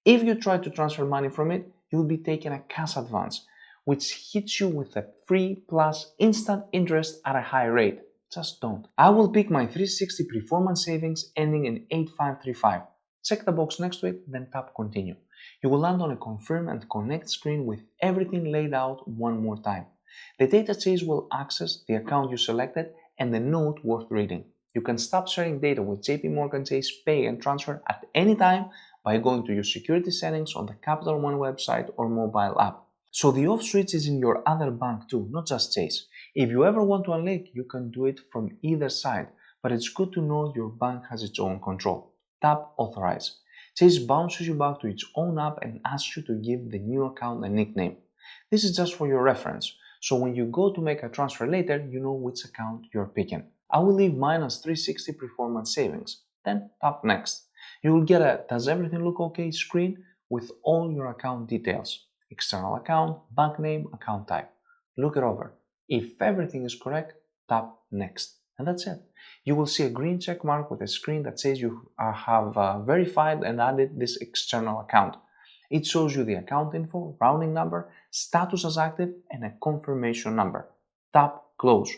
If you try to transfer money from it, you will be taking a cash advance, which hits you with a free plus instant interest at a high rate. Just don't. I will pick my 360 performance savings ending in 8535. Check the box next to it, then tap Continue. You will land on a confirm and connect screen with everything laid out one more time. The data Chase will access the account you selected and the note worth reading. You can stop sharing data with JP Morgan Chase Pay and Transfer at any time by going to your security settings on the Capital One website or mobile app. So the off switch is in your other bank too, not just Chase. If you ever want to unlink, you can do it from either side, but it's good to know your bank has its own control. Tap Authorize. Chase bounces you back to its own app and asks you to give the new account a nickname. This is just for your reference, so when you go to make a transfer later, you know which account you're picking. I will leave mine as 360 performance savings, then tap Next. You will get a Does everything look okay screen with all your account details. External account, bank name, account type. Look it over. If everything is correct, tap Next. And that's it. You will see a green check mark with a screen that says you have verified and added this external account. It shows you the account info, routing number, status as active, and a confirmation number. Tap Close.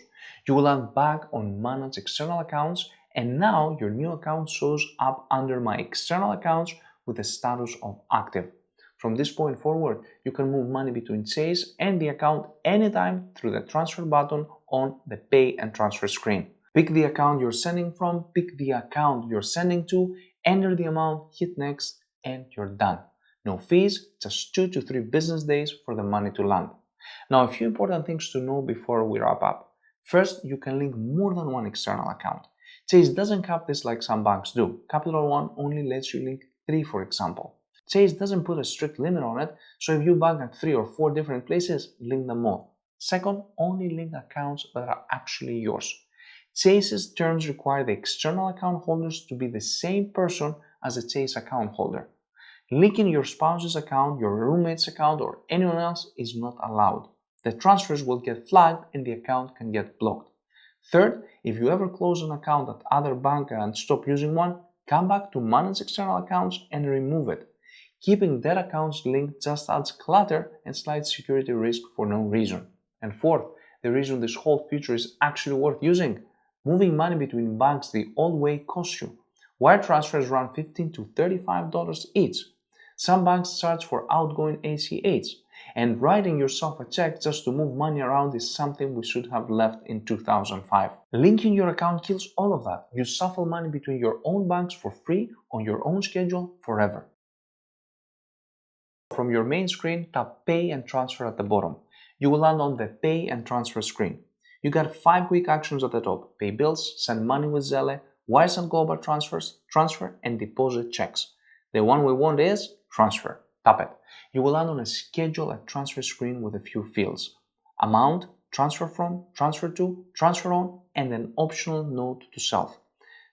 You will land back on Manage External Accounts, and now your new account shows up under My External Accounts with the status of active. From this point forward, you can move money between Chase and the account anytime through the transfer button on the Pay and Transfer screen. Pick the account you're sending from, pick the account you're sending to, enter the amount, hit Next, and you're done. No fees, just 2 to 3 business days for the money to land. Now, a few important things to know before we wrap up. First, you can link more than one external account. Chase doesn't cap this like some banks do. Capital One only lets you link 3, for example. Chase doesn't put a strict limit on it, so if you bank at 3 or 4 different places, link them all. Second, only link accounts that are actually yours. Chase's terms require the external account holders to be the same person as the Chase account holder. Linking your spouse's account, your roommate's account, or anyone else is not allowed. The transfers will get flagged and the account can get blocked. Third, if you ever close an account at other bank and stop using one, come back to manage external accounts and remove it. Keeping dead accounts linked just adds clutter and slight security risk for no reason. And fourth, the reason this whole feature is actually worth using. Moving money between banks the old way costs you. Wire transfers run $15 to $35 each. Some banks charge for outgoing ACH, and writing yourself a check just to move money around is something we should have left in 2005. Linking your account kills all of that. You shuffle money between your own banks for free on your own schedule forever. From your main screen, tap Pay and Transfer at the bottom. You will land on the Pay and Transfer screen. You got 5 quick actions at the top: pay bills, send money with Zelle, wires and global transfers, transfer, and deposit checks. The one we want is transfer. Tap it. You will land on a schedule a transfer screen with a few fields: amount, transfer from, transfer to, transfer on, and an optional note to self.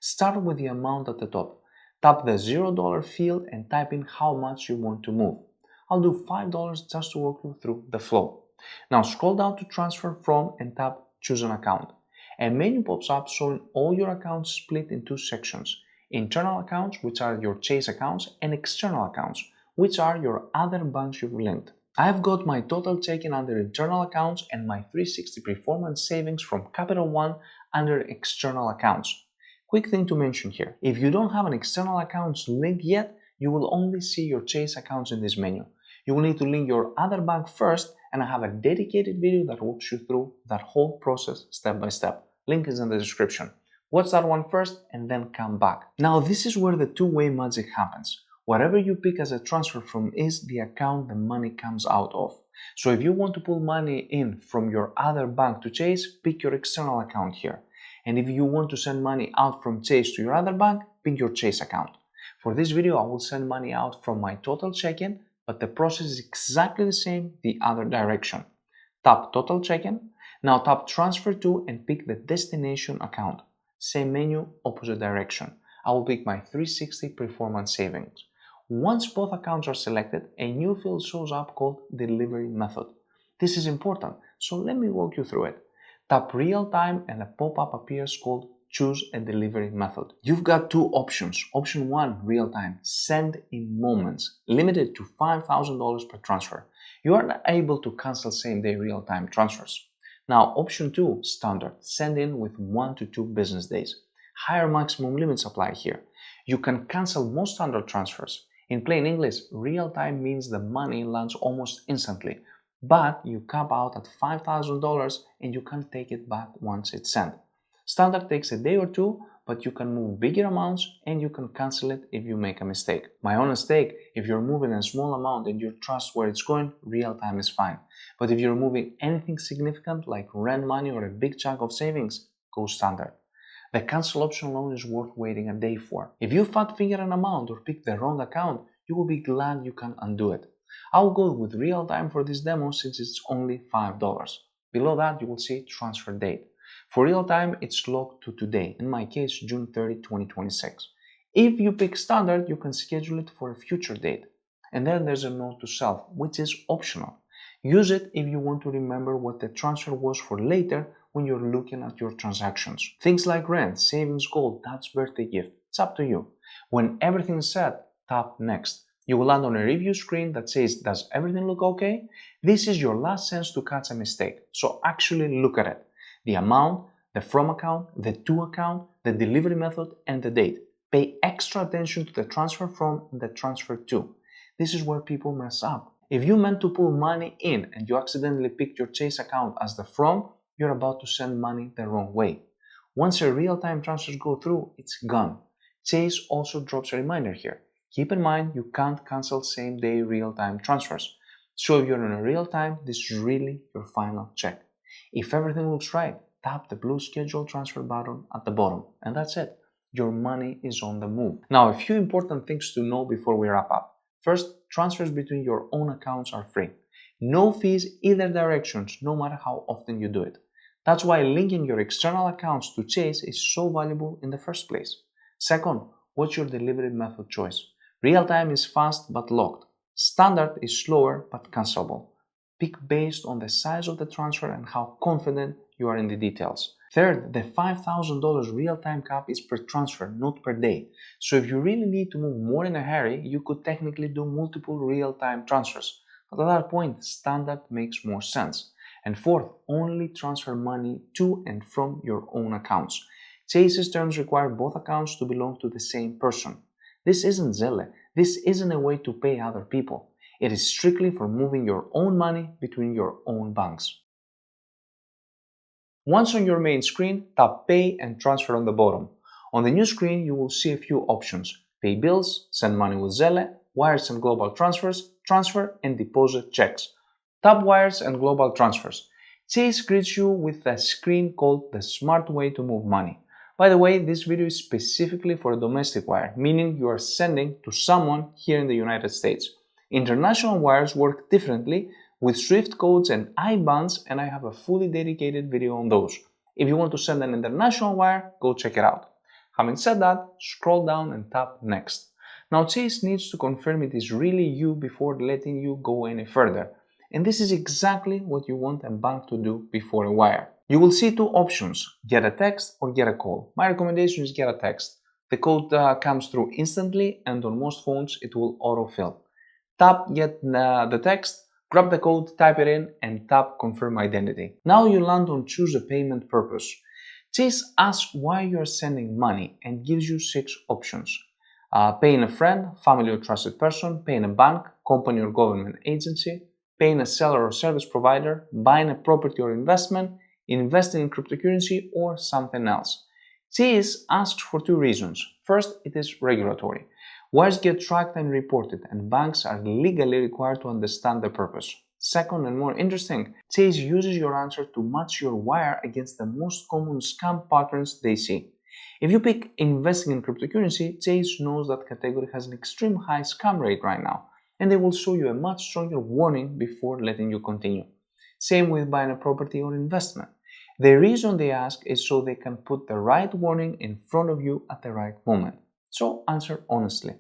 Start with the amount at the top. Tap the $0 field and type in how much you want to move. I'll do $5 just to walk you through the flow. Now scroll down to transfer from and tap choose an account. A menu pops up showing all your accounts split in 2 sections: internal accounts, which are your Chase accounts, and external accounts, which are your other banks you've linked. I've got my total checking under internal accounts and my 360 performance savings from Capital One under external accounts. Quick thing to mention here: if you don't have an external accounts link yet, you will only see your Chase accounts in this menu. You will need to link your other bank first, and I have a dedicated video that walks you through that whole process step by step. Link is in the description. Watch that one first and then come back. Now this is where the two-way magic happens. Whatever you pick as a transfer from is the account the money comes out of. So if you want to pull money in from your other bank to Chase, pick your external account here. And if you want to send money out from Chase to your other bank, pick your Chase account. For this video, I will send money out from my total check-in, but the process is exactly the same the other direction. Tap total check-in. Now tap transfer to and pick the destination account. Same menu, opposite direction. I will pick my 360 performance savings. Once both accounts are selected, a new field shows up called delivery method. This is important, so let me walk you through it. Tap real time and a pop-up appears called choose a delivery method. You've got 2 options. Option 1, real time, send in moments, limited to $5,000 per transfer. You are not able to cancel same-day real-time transfers. Now, option 2, standard, send in with 1 to 2 business days. Higher maximum limits apply here. You can cancel most standard transfers. In plain English, real-time means the money lands almost instantly, but you cap out at $5,000 and you can't take it back once it's sent. Standard takes a day or 2, but you can move bigger amounts and you can cancel it if you make a mistake. My honest take, if you're moving a small amount and you trust where it's going, real time is fine. But if you're moving anything significant like rent money or a big chunk of savings, go standard. The cancel option alone is worth waiting a day for. If you fat finger an amount or pick the wrong account, you will be glad you can undo it. I'll go with real time for this demo since it's only $5. Below that you will see transfer date. For real time, it's locked to today, in my case June 30, 2026. If you pick standard, you can schedule it for a future date. And then there's a note to self, which is optional. Use it if you want to remember what the transfer was for later when you're looking at your transactions. Things like rent, savings goal, dad's birthday gift, it's up to you. When everything is set, tap next. You will land on a review screen that says, does everything look okay? This is your last chance to catch a mistake, so actually look at it. The amount, the from account, the to account, the delivery method, and the date. Pay extra attention to the transfer from and the transfer to. This is where people mess up. If you meant to pull money in and you accidentally picked your Chase account as the from, you're about to send money the wrong way. Once your real-time transfers go through, it's gone. Chase also drops a reminder here. Keep in mind you can't cancel same-day real-time transfers. So if you're in a real-time, this is really your final check. If everything looks right, tap the blue schedule transfer button at the bottom, and that's it. Your money is on the move. Now, a few important things to know before we wrap up. First, transfers between your own accounts are free. No fees either directions, no matter how often you do it. That's why linking your external accounts to Chase is so valuable in the first place. Second, what's your delivery method choice? Real-time is fast but locked. Standard is slower but cancelable. Pick based on the size of the transfer and how confident you are in the details. Third, the $5,000 real-time cap is per transfer, not per day. So if you really need to move more in a hurry, you could technically do multiple real-time transfers. But at that point, standard makes more sense. And fourth, only transfer money to and from your own accounts. Chase's terms require both accounts to belong to the same person. This isn't Zelle. This isn't a way to pay other people. It is strictly for moving your own money between your own banks. Once on your main screen, tap Pay and Transfer on the bottom. On the new screen, you will see a few options: pay bills, send money with Zelle, wires and global transfers, transfer and deposit checks. Tap Wires and Global Transfers. Chase greets you with a screen called the Smart Way to Move Money. By the way, this video is specifically for a domestic wire, meaning you are sending to someone here in the United States. International wires work differently with SWIFT codes and IBANs, and I have a fully dedicated video on those. If you want to send an international wire, go check it out. Having said that, scroll down and tap Next. Now Chase needs to confirm it is really you before letting you go any further. And this is exactly what you want a bank to do before a wire. You will see two options: get a text or get a call. My recommendation is get a text. The code comes through instantly, and on most phones it will autofill. Tap Get the text, grab the code, type it in, and tap Confirm Identity. Now you land on Choose a Payment Purpose. Chase asks why you are sending money and gives you 6 options. Paying a friend, family or trusted person, paying a bank, company or government agency, paying a seller or service provider, buying a property or investment, investing in cryptocurrency, or something else. Chase asks for 2 reasons. First, it is regulatory. Wires get tracked and reported, and banks are legally required to understand the purpose. Second, and more interesting, Chase uses your answer to match your wire against the most common scam patterns they see. If you pick investing in cryptocurrency, Chase knows that category has an extreme high scam rate right now, and they will show you a much stronger warning before letting you continue. Same with buying a property or investment. The reason they ask is so they can put the right warning in front of you at the right moment. So answer honestly.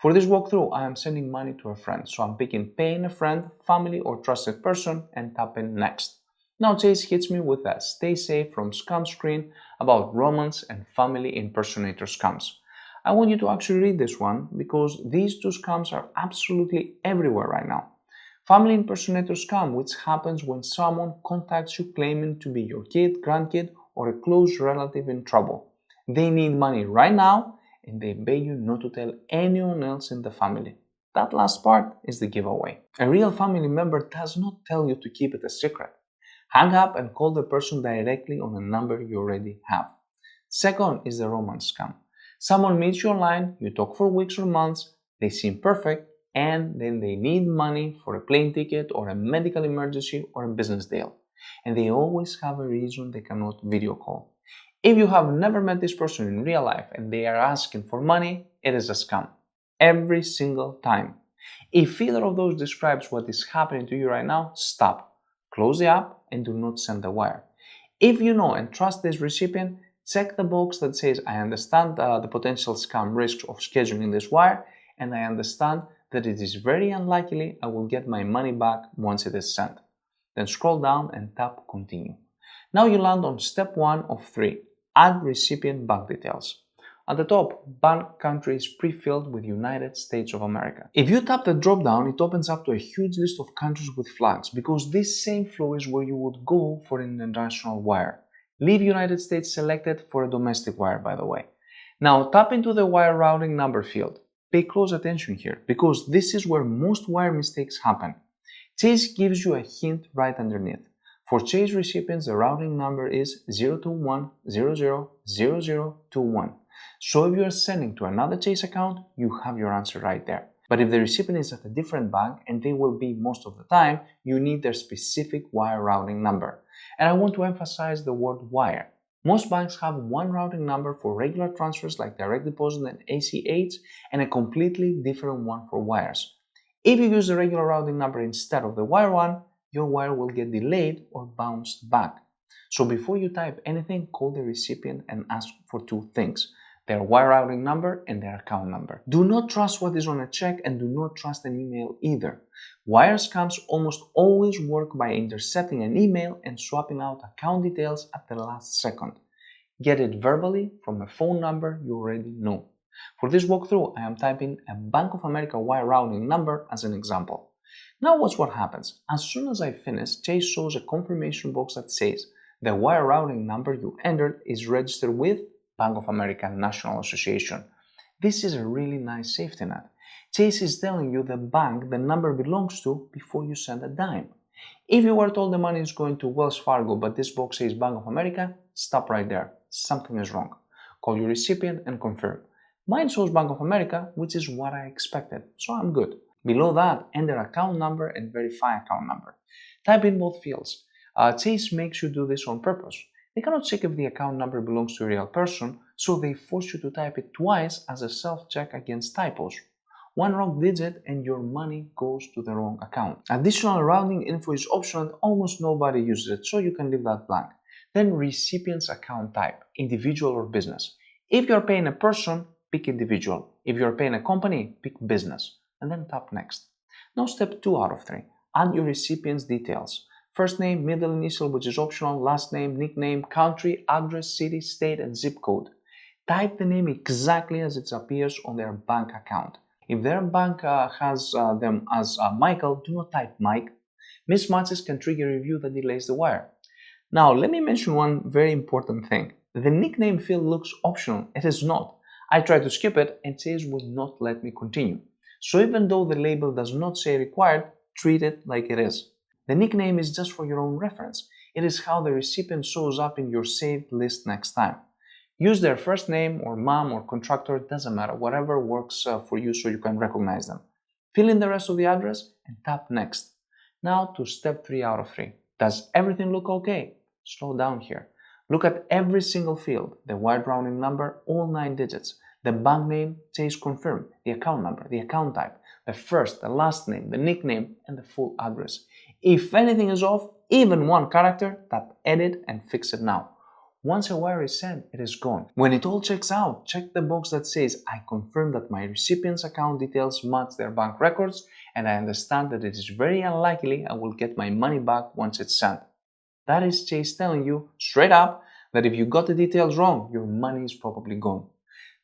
For this walkthrough, I am sending money to a friend, so I'm picking paying a friend, family or trusted person and tapping Next. Now Chase hits me with a stay safe from scam screen about romance and family impersonator scams. I want you to actually read this one because these 2 scams are absolutely everywhere right now. Family impersonator scam, which happens when someone contacts you claiming to be your kid, grandkid, or a close relative in trouble. They need money right now and they beg you not to tell anyone else in the family. That last part is the giveaway. A real family member does not tell you to keep it a secret. Hang up and call the person directly on a number you already have. Second is the romance scam. Someone meets you online, you talk for weeks or months, they seem perfect, and then they need money for a plane ticket or a medical emergency or a business deal. And they always have a reason they cannot video call. If you have never met this person in real life and they are asking for money, it is a scam. Every single time. If either of those describes what is happening to you right now, stop. Close the app and do not send the wire. If you know and trust this recipient, check the box that says I understand the potential scam risks of scheduling this wire, and I understand that it is very unlikely I will get my money back once it is sent. Then scroll down and tap Continue. Now you land on step 1 of 3, add recipient bank details. At the top, bank country is pre-filled with United States of America. If you tap the drop down, it opens up to a huge list of countries with flags because this same flow is where you would go for an international wire. Leave United States selected for a domestic wire, by the way. Now tap into the wire routing number field. Pay close attention here because this is where most wire mistakes happen. Chase gives you a hint right underneath. For Chase recipients, the routing number is 021000021. So if you are sending to another Chase account, you have your answer right there. But if the recipient is at a different bank, and they will be most of the time, you need their specific wire routing number. And I want to emphasize the word wire. Most banks have one routing number for regular transfers like direct deposit and ACH, and a completely different one for wires. If you use the regular routing number instead of the wire one, your wire will get delayed or bounced back. So before you type anything, call the recipient and ask for two things: their wire routing number and their account number. Do not trust what is on a check, and do not trust an email either. Wire scams almost always work by intercepting an email and swapping out account details at the last second. Get it verbally from a phone number you already know. For this walkthrough, I am typing a Bank of America wire routing number as an example. Now watch what happens. As soon as I finish, Chase shows a confirmation box that says the wire routing number you entered is registered with Bank of America National Association. This is a really nice safety net. Chase is telling you the bank the number belongs to before you send a dime. If you were told the money is going to Wells Fargo but this box says Bank of America, stop right there. Something is wrong. Call your recipient and confirm. Mine shows Bank of America, which is what I expected, so I'm good. Below that, enter account number and verify account number. Type in both fields. Chase makes you do this on purpose. They cannot check if the account number belongs to a real person, so they force you to type it twice as a self-check against typos. One wrong digit and your money goes to the wrong account. Additional routing info is optional and almost nobody uses it, so you can leave that blank. Then recipient's account type, individual or business. If you are paying a person, pick individual. If you are paying a company, pick business. And then tap next. Now step 2 out of 3. Add your recipient's details. First name, middle initial, which is optional, last name, nickname, country, address, city, state, and zip code. Type the name exactly as it appears on their bank account. If their bank has them as Michael, do not type Mike. Mismatches can trigger a review that delays the wire. Now, let me mention one very important thing. The nickname field looks optional. It is not. I tried to skip it and Chase would not let me continue. So even though the label does not say required, treat it like it is. The nickname is just for your own reference. It is how the recipient shows up in your saved list next time. Use their first name or mom or contractor, doesn't matter, whatever works for you so you can recognize them. Fill in the rest of the address and tap next. Now to step 3 out of 3. Does everything look okay? Slow down here. Look at every single field, the wire routing number, all 9 digits, the bank name, Chase confirm, the account number, the account type, the first, the last name, the nickname, and the full address. If anything is off, even one character, tap edit and fix it now. Once a wire is sent, it is gone. When it all checks out, check the box that says, I confirm that my recipient's account details match their bank records, and I understand that it is very unlikely I will get my money back once it's sent. That is Chase telling you straight up that if you got the details wrong, your money is probably gone.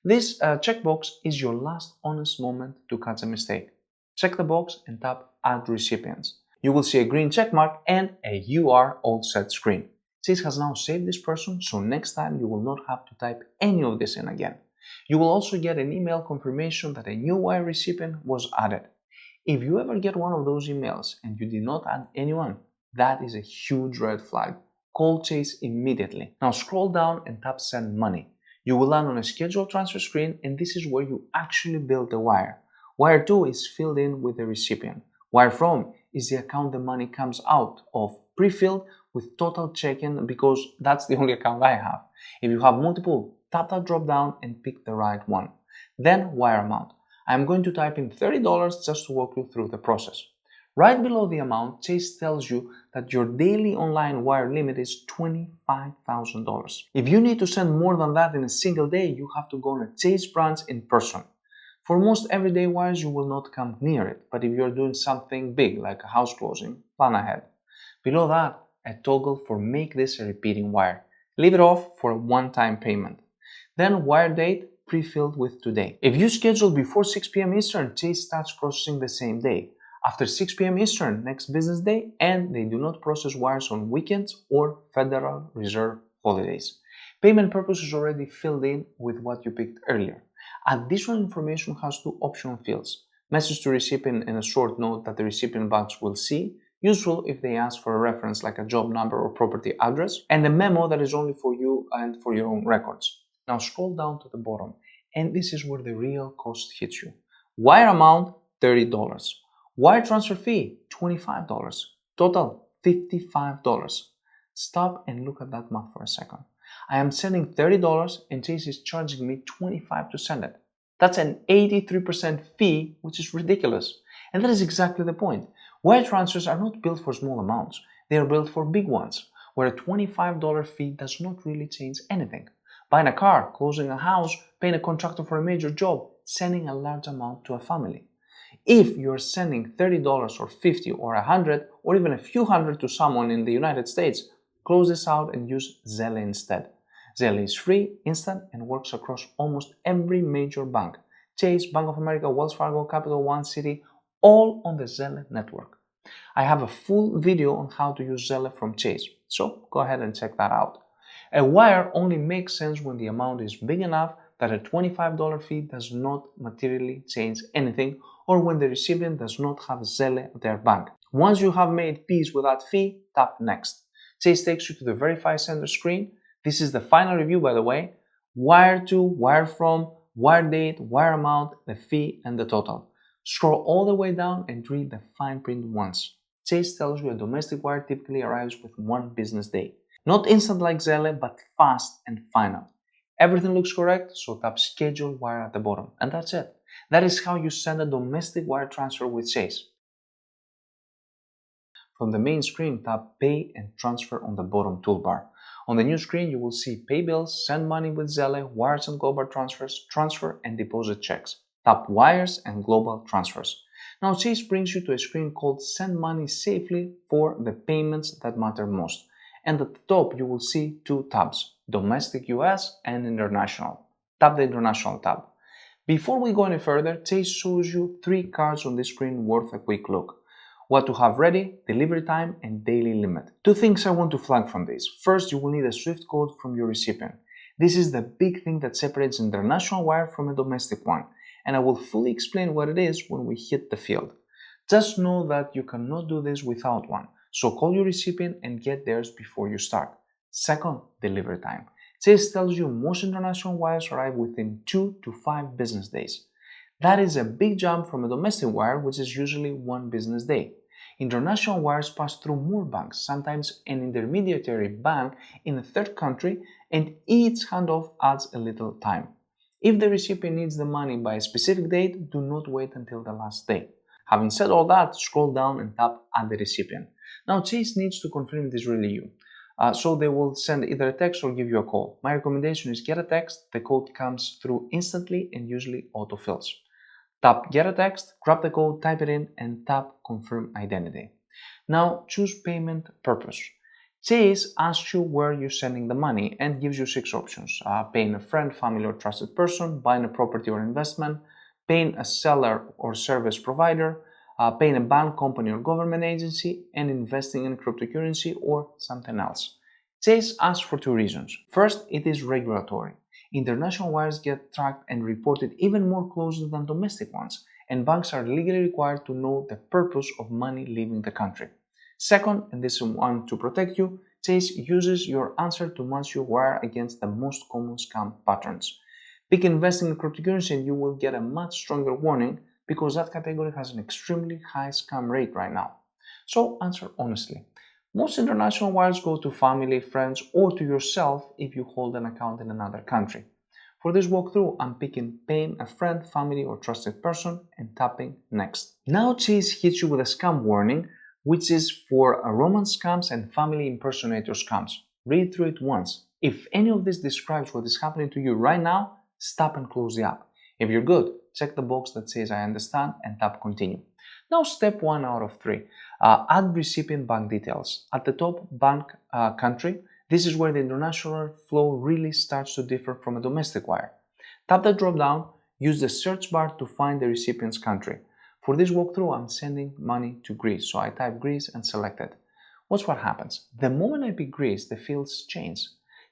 This checkbox is your last honest moment to catch a mistake. Check the box and tap Add Recipients. You will see a green check mark and a You are all set screen. Chase has now saved this person, so next time you will not have to type any of this in again. You will also get an email confirmation that a new wire recipient was added. If you ever get one of those emails and you did not add anyone, that is a huge red flag. Call Chase immediately. Now scroll down and tap Send Money. You will land on a scheduled transfer screen, and this is where you actually build the wire. Wire to is filled in with the recipient. Wire from is the account the money comes out of, pre-filled with total check-in because that's the only account I have. If you have multiple, tap that drop down and pick the right one. Then wire amount. I'm going to type in $30 just to walk you through the process. Right below the amount, Chase tells you that your daily online wire limit is $25,000. If you need to send more than that in a single day, you have to go on a Chase branch in person. For most everyday wires, you will not come near it, but if you're doing something big like a house closing, plan ahead. Below that, a toggle for make this a repeating wire. Leave it off for a one-time payment. Then wire date, pre-filled with today. If you schedule before 6 p.m. Eastern, Chase starts processing the same day. After 6 p.m. Eastern, next business day, and they do not process wires on weekends or Federal Reserve holidays. Payment purpose is already filled in with what you picked earlier. Additional information has 2 optional fields. Message to recipient and a short note that the recipient box will see, useful if they ask for a reference like a job number or property address, and a memo that is only for you and for your own records. Now scroll down to the bottom, and this is where the real cost hits you. Wire amount, $30. Wire transfer fee, $25. Total, $55. Stop and look at that math for a second. I am sending $30 and Chase is charging me $25 to send it. That's an 83% fee, which is ridiculous. And that is exactly the point. Wire transfers are not built for small amounts, they are built for big ones, where a $25 fee does not really change anything. Buying a car, closing a house, paying a contractor for a major job, sending a large amount to a family. If you're sending $30 or $50 or $100 or even a few hundred to someone in the United States, close this out and use Zelle instead. Zelle is free, instant, and works across almost every major bank. Chase, Bank of America, Wells Fargo, Capital One, Citi, all on the Zelle network. I have a full video on how to use Zelle from Chase, so go ahead and check that out. A wire only makes sense when the amount is big enough that a $25 fee does not materially change anything, or when the recipient does not have Zelle at their bank. Once you have made peace with that fee, tap Next. Chase takes you to the Verify Sender screen. This is the final review, by the way. Wire to, wire from, wire date, wire amount, the fee, and the total. Scroll all the way down and read the fine print once. Chase tells you a domestic wire typically arrives with 1 business day. Not instant like Zelle, but fast and final. Everything looks correct, so tap Schedule Wire at the bottom, and that's it. That is how you send a domestic wire transfer with Chase. From the main screen, tap Pay and Transfer on the bottom toolbar. On the new screen, you will see Pay Bills, Send Money with Zelle, Wires and Global Transfers, Transfer and Deposit Checks. Tap Wires and Global Transfers. Now Chase brings you to a screen called Send Money Safely for the payments that matter most. And at the top, you will see 2 tabs, Domestic US and International. Tap the International tab. Before we go any further, Chase shows you 3 cards on this screen worth a quick look. What to have ready, delivery time, and daily limit. 2 things I want to flag from this. First, you will need a SWIFT code from your recipient. This is the big thing that separates international wire from a domestic one, and I will fully explain what it is when we hit the field. Just know that you cannot do this without one, so call your recipient and get theirs before you start. Second, delivery time. Chase tells you most international wires arrive within 2 to 5 business days. That is a big jump from a domestic wire, which is usually 1 business day. International wires pass through more banks, sometimes an intermediary bank in a third country, and each handoff adds a little time. If the recipient needs the money by a specific date, do not wait until the last day. Having said all that, scroll down and tap Add the recipient. Now Chase needs to confirm it is really you. So they will send either a text or give you a call. My recommendation is get a text, the code comes through instantly and usually autofills. Tap Get a Text, grab the code, type it in, and tap Confirm Identity. Now choose Payment Purpose. Chase asks you where you're sending the money and gives you 6 options. Paying a friend, family, or trusted person, buying a property or investment, paying a seller or service provider, paying a bank, company, or government agency, and investing in cryptocurrency or something else. Chase asks for 2 reasons. First, it is regulatory. International wires get tracked and reported even more closely than domestic ones, and banks are legally required to know the purpose of money leaving the country. Second, and this is one to protect you, Chase uses your answer to match your wire against the most common scam patterns. Pick investing in cryptocurrency and you will get a much stronger warning because that category has an extremely high scam rate right now. So answer honestly. Most international wires go to family, friends, or to yourself if you hold an account in another country. For this walkthrough, I'm picking paying a friend, family, or trusted person and tapping Next. Now Chase hits you with a scam warning, which is for romance scams and family impersonator scams. Read through it once. If any of this describes what is happening to you right now, stop and close the app. If you're good, check the box that says I understand and tap Continue. Now step 1 out of 3. Add recipient bank details. At the top, bank country. This is where the international flow really starts to differ from a domestic wire. Tap the drop down, use the search bar to find the recipient's country. For this walkthrough, I'm sending money to Greece, so I type Greece and select it. Watch what happens. The moment I pick Greece, the fields change.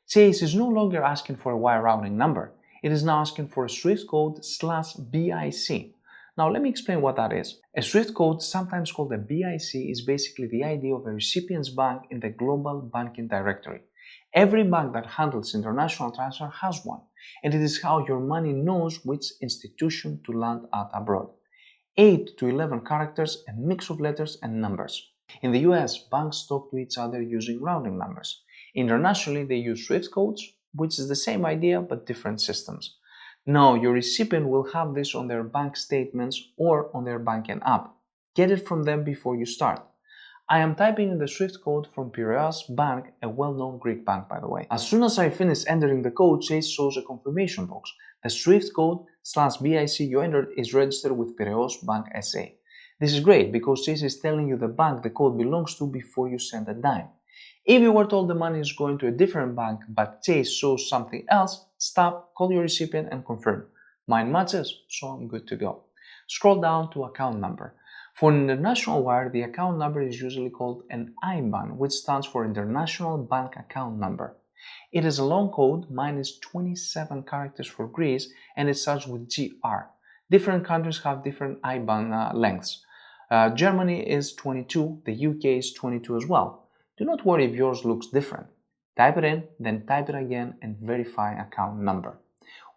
Chase is no longer asking for a wire routing number. It is now asking for a SWIFT code /BIC. Now let me explain what that is. A SWIFT code, sometimes called a BIC, is basically the ID of a recipient's bank in the global banking directory. Every bank that handles international transfer has one, and it is how your money knows which institution to land at abroad. 8 to 11 characters, a mix of letters and numbers. In the US, banks talk to each other using routing numbers. Internationally, they use SWIFT codes, which is the same idea but different systems. Now, your recipient will have this on their bank statements or on their banking app. Get it from them before you start. I am typing in the Swift code from Piraeus Bank, a well-known Greek bank by the way. As soon as I finish entering the code, Chase shows a confirmation box. The Swift code /BIC you entered is registered with Piraeus Bank SA. This is great because Chase is telling you the bank the code belongs to before you send a dime. If you were told the money is going to a different bank but Chase shows something else, stop, call your recipient and confirm. Mine matches, so I'm good to go. Scroll down to account number. For an international wire, the account number is usually called an IBAN, which stands for International Bank Account Number. It is a long code, mine is 27 characters for Greece, and it starts with GR. Different countries have different IBAN lengths. Germany is 22, the UK is 22 as well. Do not worry if yours looks different. Type it in, then type it again and verify account number.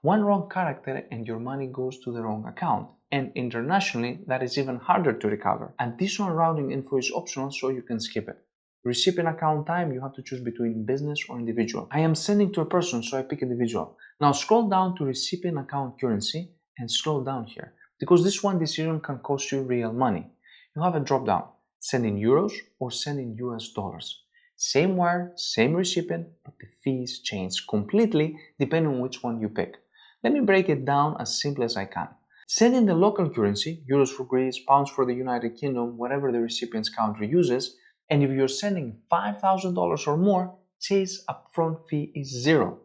One wrong character and your money goes to the wrong account. And internationally, that is even harder to recover. Additional routing info is optional, so you can skip it. Recipient account time, you have to choose between business or individual. I am sending to a person, so I pick individual. Now scroll down to recipient account currency and scroll down here, because this one decision can cost you real money. You have a drop down, send in euros or send in US dollars. Same wire, same recipient, but the fees change completely depending on which one you pick. Let me break it down as simple as I can. Send in the local currency, euros for Greece, pounds for the United Kingdom, whatever the recipient's country uses, and if you're sending $5,000 or more, Chase upfront fee is $0.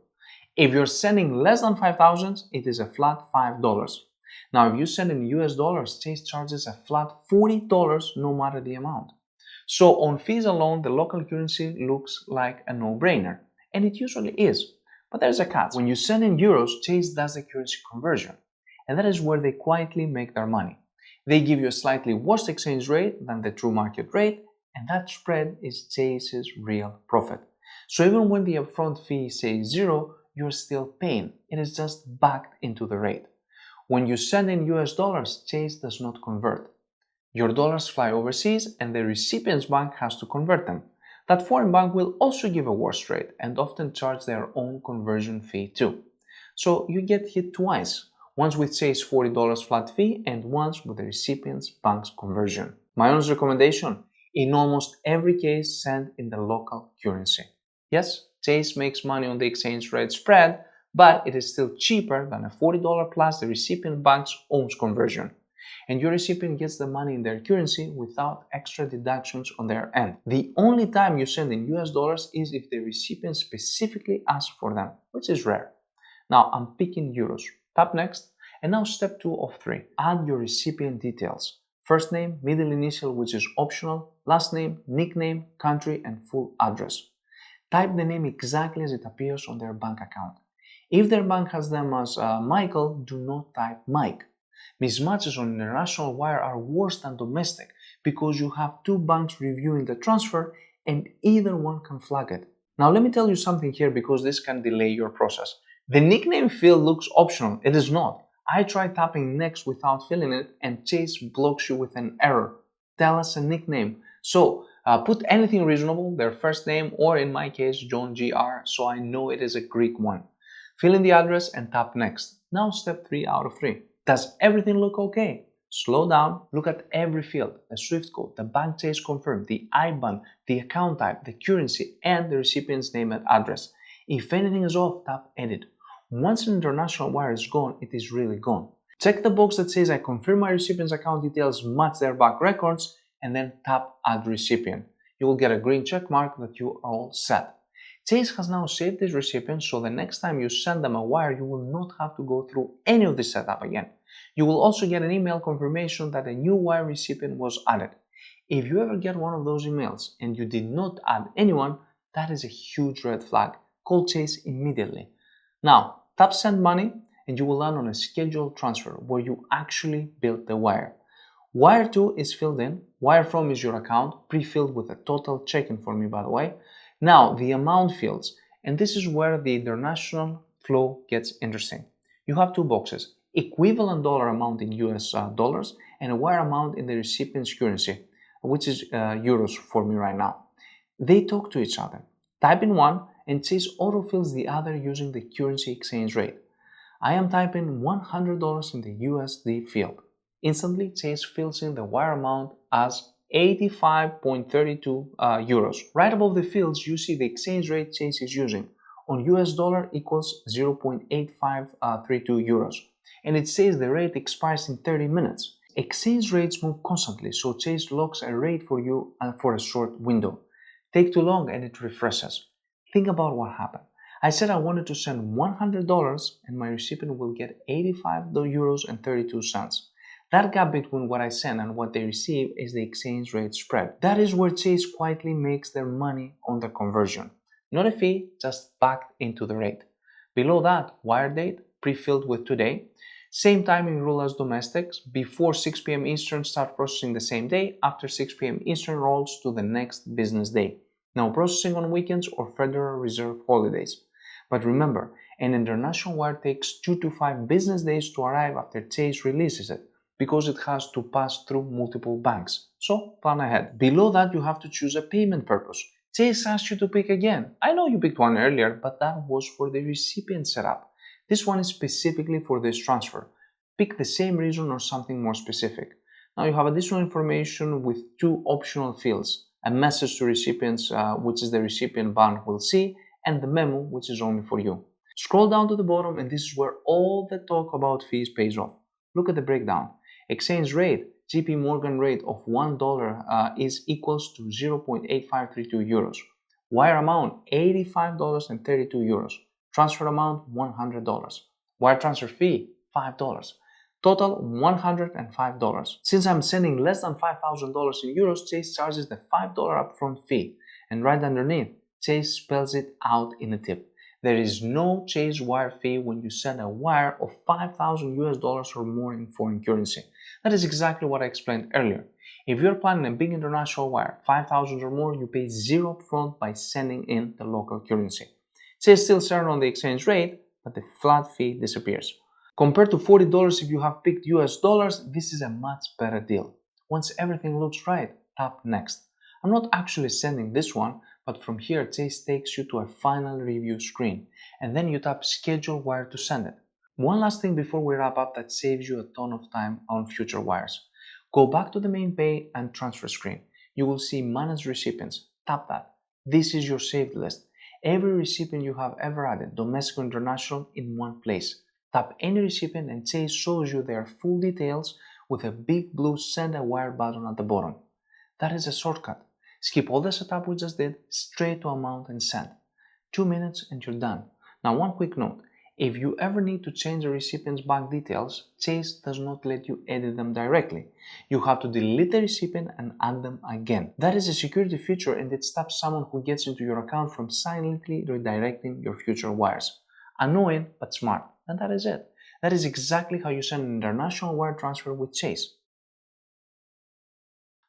If you're sending less than $5,000, it is a flat $5. Now, if you send in US dollars, Chase charges a flat $40 no matter the amount. So on fees alone, the local currency looks like a no-brainer, and it usually is. But there's a catch. When you send in euros, Chase does the currency conversion. And that is where they quietly make their money. They give you a slightly worse exchange rate than the true market rate, and that spread is Chase's real profit. So even when the upfront fee says $0, you're still paying. It is just backed into the rate. When you send in US dollars, Chase does not convert. Your dollars fly overseas and the recipient's bank has to convert them. That foreign bank will also give a worse rate and often charge their own conversion fee too. So you get hit twice. Once with Chase $40 flat fee and once with the recipient's bank's conversion. My honest recommendation, in almost every case, send in the local currency. Yes, Chase makes money on the exchange rate spread, but it is still cheaper than a $40 plus the recipient bank's own conversion. And your recipient gets the money in their currency without extra deductions on their end. The only time you send in US dollars is if the recipient specifically asks for them, which is rare. Now I'm picking euros. Tap next, and now step 2 of 3. Add your recipient details. First name, middle initial, which is optional, last name, nickname, country, and full address. Type the name exactly as it appears on their bank account. If their bank has them as Michael, do not type Mike. Mismatches on international wire are worse than domestic because you have two banks reviewing the transfer and either one can flag it. Now let me tell you something here because this can delay your process. The nickname field looks optional. It is not. I tried tapping next without filling it and Chase blocks you with an error. Tell us a nickname. So put anything reasonable, their first name, or in my case, John Gr, so I know it is a Greek one. Fill in the address and tap next. Now step 3 out of 3. Does everything look okay? Slow down, look at every field, the Swift code, the bank Chase confirmed, the IBAN, the account type, the currency, and the recipient's name and address. If anything is off, tap edit. Once an international wire is gone, it is really gone. Check the box that says I confirm my recipient's account details match their bank records and then tap add recipient. You will get a green check mark that you are all set. Chase has now saved this recipient, so the next time you send them a wire, you will not have to go through any of this setup again. You will also get an email confirmation that a new wire recipient was added. If you ever get one of those emails and you did not add anyone, that is a huge red flag. Call Chase immediately. Now, tap send money and you will land on a scheduled transfer where you actually build the wire. Wire to is filled in, wire from is your account, pre-filled with a total check-in for me by the way. Now the amount fields, and this is where the international flow gets interesting. You have two boxes, equivalent dollar amount in US dollars and a wire amount in the recipient's currency, which is euros for me right now. They talk to each other. Type in one and Chase autofills the other using the currency exchange rate. I am typing $100 in the USD field. Instantly, Chase fills in the wire amount as 85.32 euros. Right above the fields, you see the exchange rate Chase is using. On US dollar equals 0.8532 euros. And it says the rate expires in 30 minutes. Exchange rates move constantly, so Chase locks a rate for you for a short window. Take too long and it refreshes. Think about what happened. I said I wanted to send $100 and my recipient will get 85 euros and 32 cents. That gap between what I send and what they receive is the exchange rate spread. That is where Chase quietly makes their money on the conversion. Not a fee, just backed into the rate. Below that, wire date, pre-filled with today. Same timing rule as domestics. Before 6 p.m. Eastern, start processing the same day. After 6 p.m. Eastern, rolls to the next business day. No processing on weekends or Federal Reserve holidays. But remember, an international wire takes 2 to 5 business days to arrive after Chase releases it, because it has to pass through multiple banks. So plan ahead. Below that, you have to choose a payment purpose. Chase asks you to pick again. I know you picked one earlier, but that was for the recipient setup. This one is specifically for this transfer. Pick the same reason or something more specific. Now you have additional information with 2 optional fields. A message to recipients, which is the recipient bank will see, and the memo, which is only for you. Scroll down to the bottom and this is where all the talk about fees pays off. Look at the breakdown. Exchange rate, JP Morgan rate of $1 is equals to 0.8532 euros. Wire amount, $85.32 euros. Transfer amount, $100. Wire transfer fee, $5. Total, $105. Since I'm sending less than $5,000 in euros, Chase charges the $5 upfront fee. And right underneath, Chase spells it out in a tip. There is no Chase wire fee when you send a wire of 5,000 US dollars or more in foreign currency. That is exactly what I explained earlier. If you're planning a big international wire, 5,000 or more, you pay zero upfront by sending in the local currency. Chase still earns on the exchange rate, but the flat fee disappears. Compared to $40 if you have picked US dollars, this is a much better deal. Once everything looks right, tap next. I'm not actually sending this one, but from here Chase takes you to a final review screen, and then you tap schedule wire to send it. One last thing before we wrap up that saves you a ton of time on future wires. Go back to the main pay and transfer screen. You will see manage recipients. Tap that. This is your saved list. Every recipient you have ever added, domestic or international, in one place. Tap any recipient and Chase shows you their full details with a big blue send a wire button at the bottom. That is a shortcut. Skip all the setup we just did, straight to amount and send. 2 minutes and you're done. Now one quick note. If you ever need to change the recipient's bank details, Chase does not let you edit them directly. You have to delete the recipient and add them again. That is a security feature and it stops someone who gets into your account from silently redirecting your future wires. Annoying, but smart. And that is it. That is exactly how you send an international wire transfer with Chase.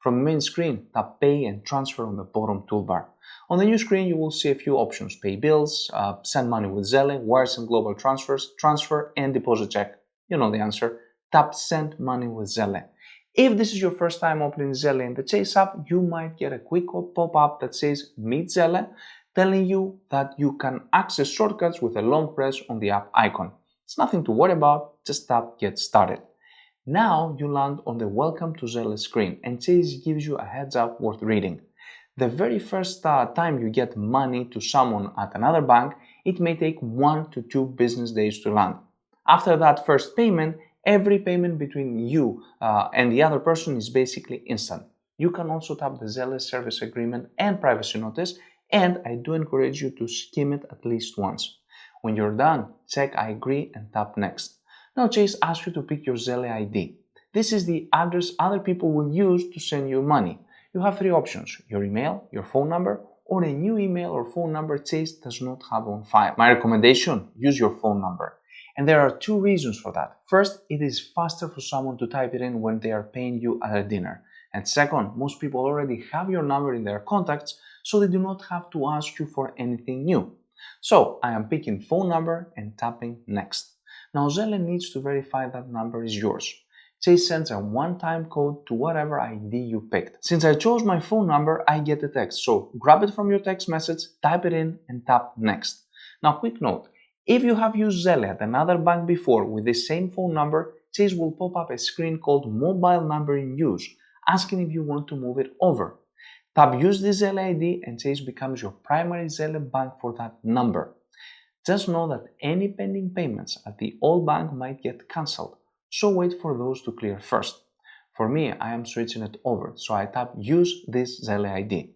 From the main screen, tap Pay and Transfer on the bottom toolbar. On the new screen, you will see a few options: pay bills, send money with Zelle, wires and global transfers, transfer, and deposit check. You know the answer. Tap Send Money with Zelle. If this is your first time opening Zelle in the Chase app, you might get a quick pop-up that says Meet Zelle, telling you that you can access shortcuts with a long press on the app icon. It's nothing to worry about, just tap Get Started. Now you land on the Welcome to Zelle screen and Chase gives you a heads up worth reading. The very first time you get money to someone at another bank, it may take 1 to 2 business days to land. After that first payment, every payment between you and the other person is basically instant. You can also tap the Zelle service agreement and privacy notice, and I do encourage you to skim it at least once. When you're done, check I agree and tap next. Now Chase asks you to pick your Zelle ID. This is the address other people will use to send you money. You have 3 options: your email, your phone number, or a new email or phone number Chase does not have on file. My recommendation, use your phone number. And there are 2 reasons for that. First, it is faster for someone to type it in when they are paying you at a dinner. And second, most people already have your number in their contacts, so they do not have to ask you for anything new. So I am picking phone number and tapping next. Now Zelle needs to verify that number is yours. Chase sends a one-time code to whatever ID you picked. Since I chose my phone number, I get a text. So grab it from your text message, type it in and tap next. Now quick note, if you have used Zelle at another bank before with the same phone number, Chase will pop up a screen called Mobile Number in Use, asking if you want to move it over. Tap Use the Zelle ID and Chase becomes your primary Zelle bank for that number. Just know that any pending payments at the old bank might get cancelled, so wait for those to clear first. For me, I am switching it over, so I tap Use this Zelle ID.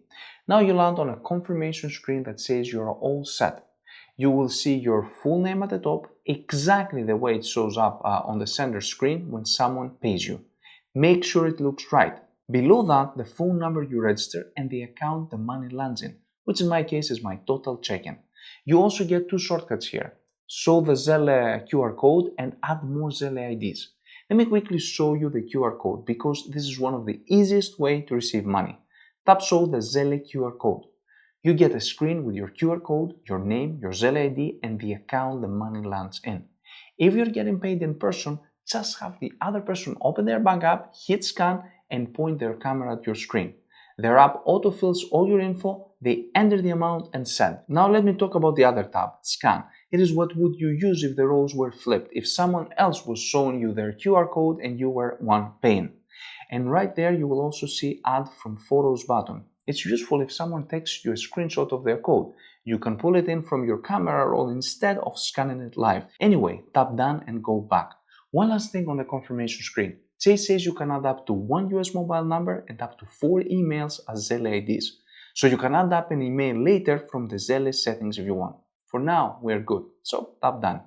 Now you land on a confirmation screen that says you are all set. You will see your full name at the top, exactly the way it shows up on the sender screen when someone pays you. Make sure it looks right. Below that, the phone number you register and the account the money lands in, which in my case is my total check-in. You also get two shortcuts here. Show the Zelle QR code and add more Zelle IDs. Let me quickly show you the QR code because this is one of the easiest ways to receive money. Tap Show the Zelle QR code. You get a screen with your QR code, your name, your Zelle ID, and the account the money lands in. If you're getting paid in person, just have the other person open their bank app, hit scan, and point their camera at your screen. Their app autofills all your info, they enter the amount and send. Now let me talk about the other tab, Scan. It is what would you use if the roles were flipped, if someone else was showing you their QR code and you were one paying. And right there you will also see Add from Photos button. It's useful if someone texts you a screenshot of their code. You can pull it in from your camera roll instead of scanning it live. Anyway, tap Done and go back. One last thing on the confirmation screen. Chase says you can add up to 1 US mobile number and up to 4 emails as Zelle IDs. So you can add up an email later from the Zelle settings if you want. For now, we're good. So tap Done.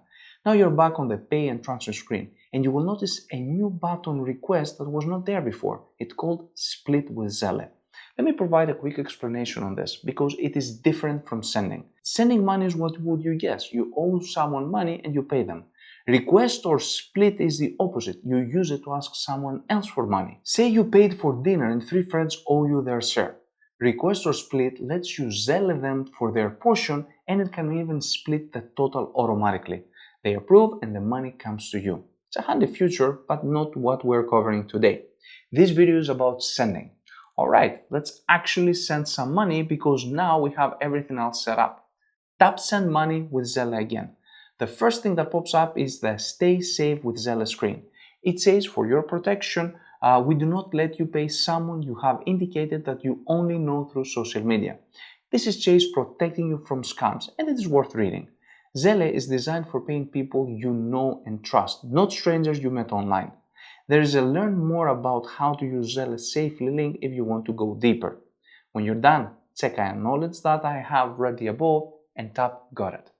Now you're back on the Pay and Transfer screen and you will notice a new button request that was not there before. It's called Split with Zelle. Let me provide a quick explanation on this because it is different from sending. Sending money is what would you guess? You owe someone money and you pay them. Request or split is the opposite. You use it to ask someone else for money. Say you paid for dinner and 3 friends owe you their share. Request or split lets you Zelle them for their portion and it can even split the total automatically. They approve and the money comes to you. It's a handy feature, but not what we're covering today. This video is about sending. Alright, let's actually send some money because now we have everything else set up. Tap Send Money with Zelle again. The first thing that pops up is the Stay Safe with Zelle screen. It says for your protection, we do not let you pay someone you have indicated that you only know through social media. This is Chase protecting you from scams and it is worth reading. Zelle is designed for paying people you know and trust, not strangers you met online. There is a Learn More about how to use Zelle safely link if you want to go deeper. When you're done, check I acknowledge that I have read the above and tap Got it.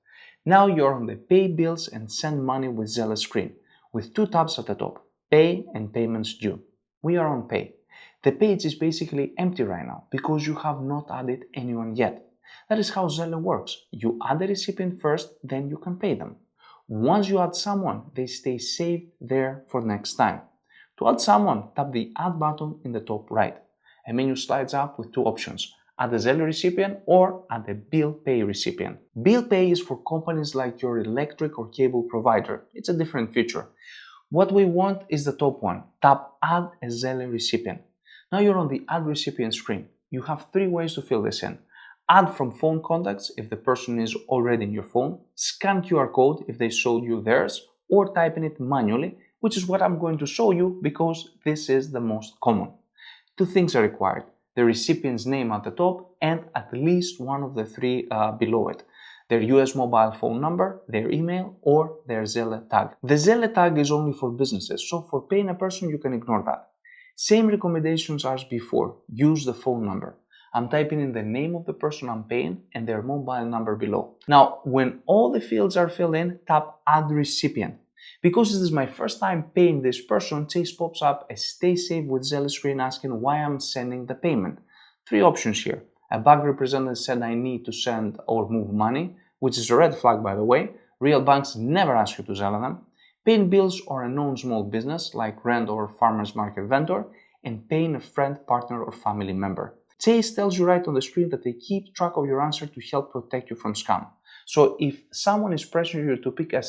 Now you're on the Pay Bills and Send Money with Zelle screen, with 2 tabs at the top, Pay and Payments Due. We are on Pay. The page is basically empty right now because you have not added anyone yet. That is how Zelle works. You add the recipient first, then you can pay them. Once you add someone, they stay saved there for next time. To add someone, tap the Add button in the top right. A menu slides up with 2 options. Add a Zelle recipient or add a bill pay recipient. Bill pay is for companies like your electric or cable provider. It's a different feature. What we want is the top one. Tap Add a Zelle recipient. Now you're on the Add recipient screen. You have 3 ways to fill this in. Add from phone contacts if the person is already in your phone, scan QR code if they showed you theirs, or type in it manually, which is what I'm going to show you because this is the most common. 2 things are required. The recipient's name at the top and at least one of the 3 below it. Their US mobile phone number, their email, or their Zelle tag. The Zelle tag is only for businesses, so for paying a person you can ignore that. Same recommendations as before. Use the phone number. I'm typing in the name of the person I'm paying and their mobile number below. Now, when all the fields are filled in, tap Add Recipient. Because this is my first time paying this person, Chase pops up a Stay Safe with Zelle screen asking why I'm sending the payment. 3 options here. A bank representative said I need to send or move money, which is a red flag by the way. Real banks never ask you to Zelle them. Paying bills or a known small business like rent or farmer's market vendor, and paying a friend, partner or family member. Chase tells you right on the screen that they keep track of your answer to help protect you from scam. So if someone is pressuring you to pick a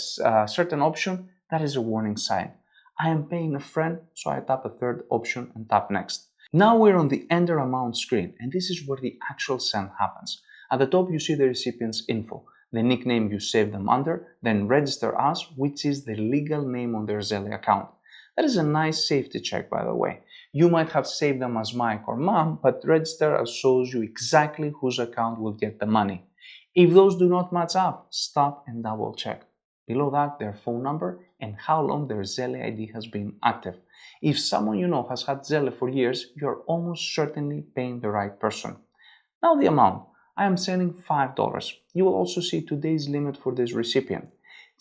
certain option, that is a warning sign. I am paying a friend, so I tap a 3rd option and tap Next. Now we're on the Enter Amount screen, and this is where the actual send happens. At the top you see the recipient's info, the nickname you saved them under, then Register As, which is the legal name on their Zelle account. That is a nice safety check, by the way. You might have saved them as Mike or Mom, but register shows you exactly whose account will get the money. If those do not match up, stop and double check. Below that, their phone number and how long their Zelle ID has been active. If someone you know has had Zelle for years, you are almost certainly paying the right person. Now the amount. I am sending $5. You will also see today's limit for this recipient.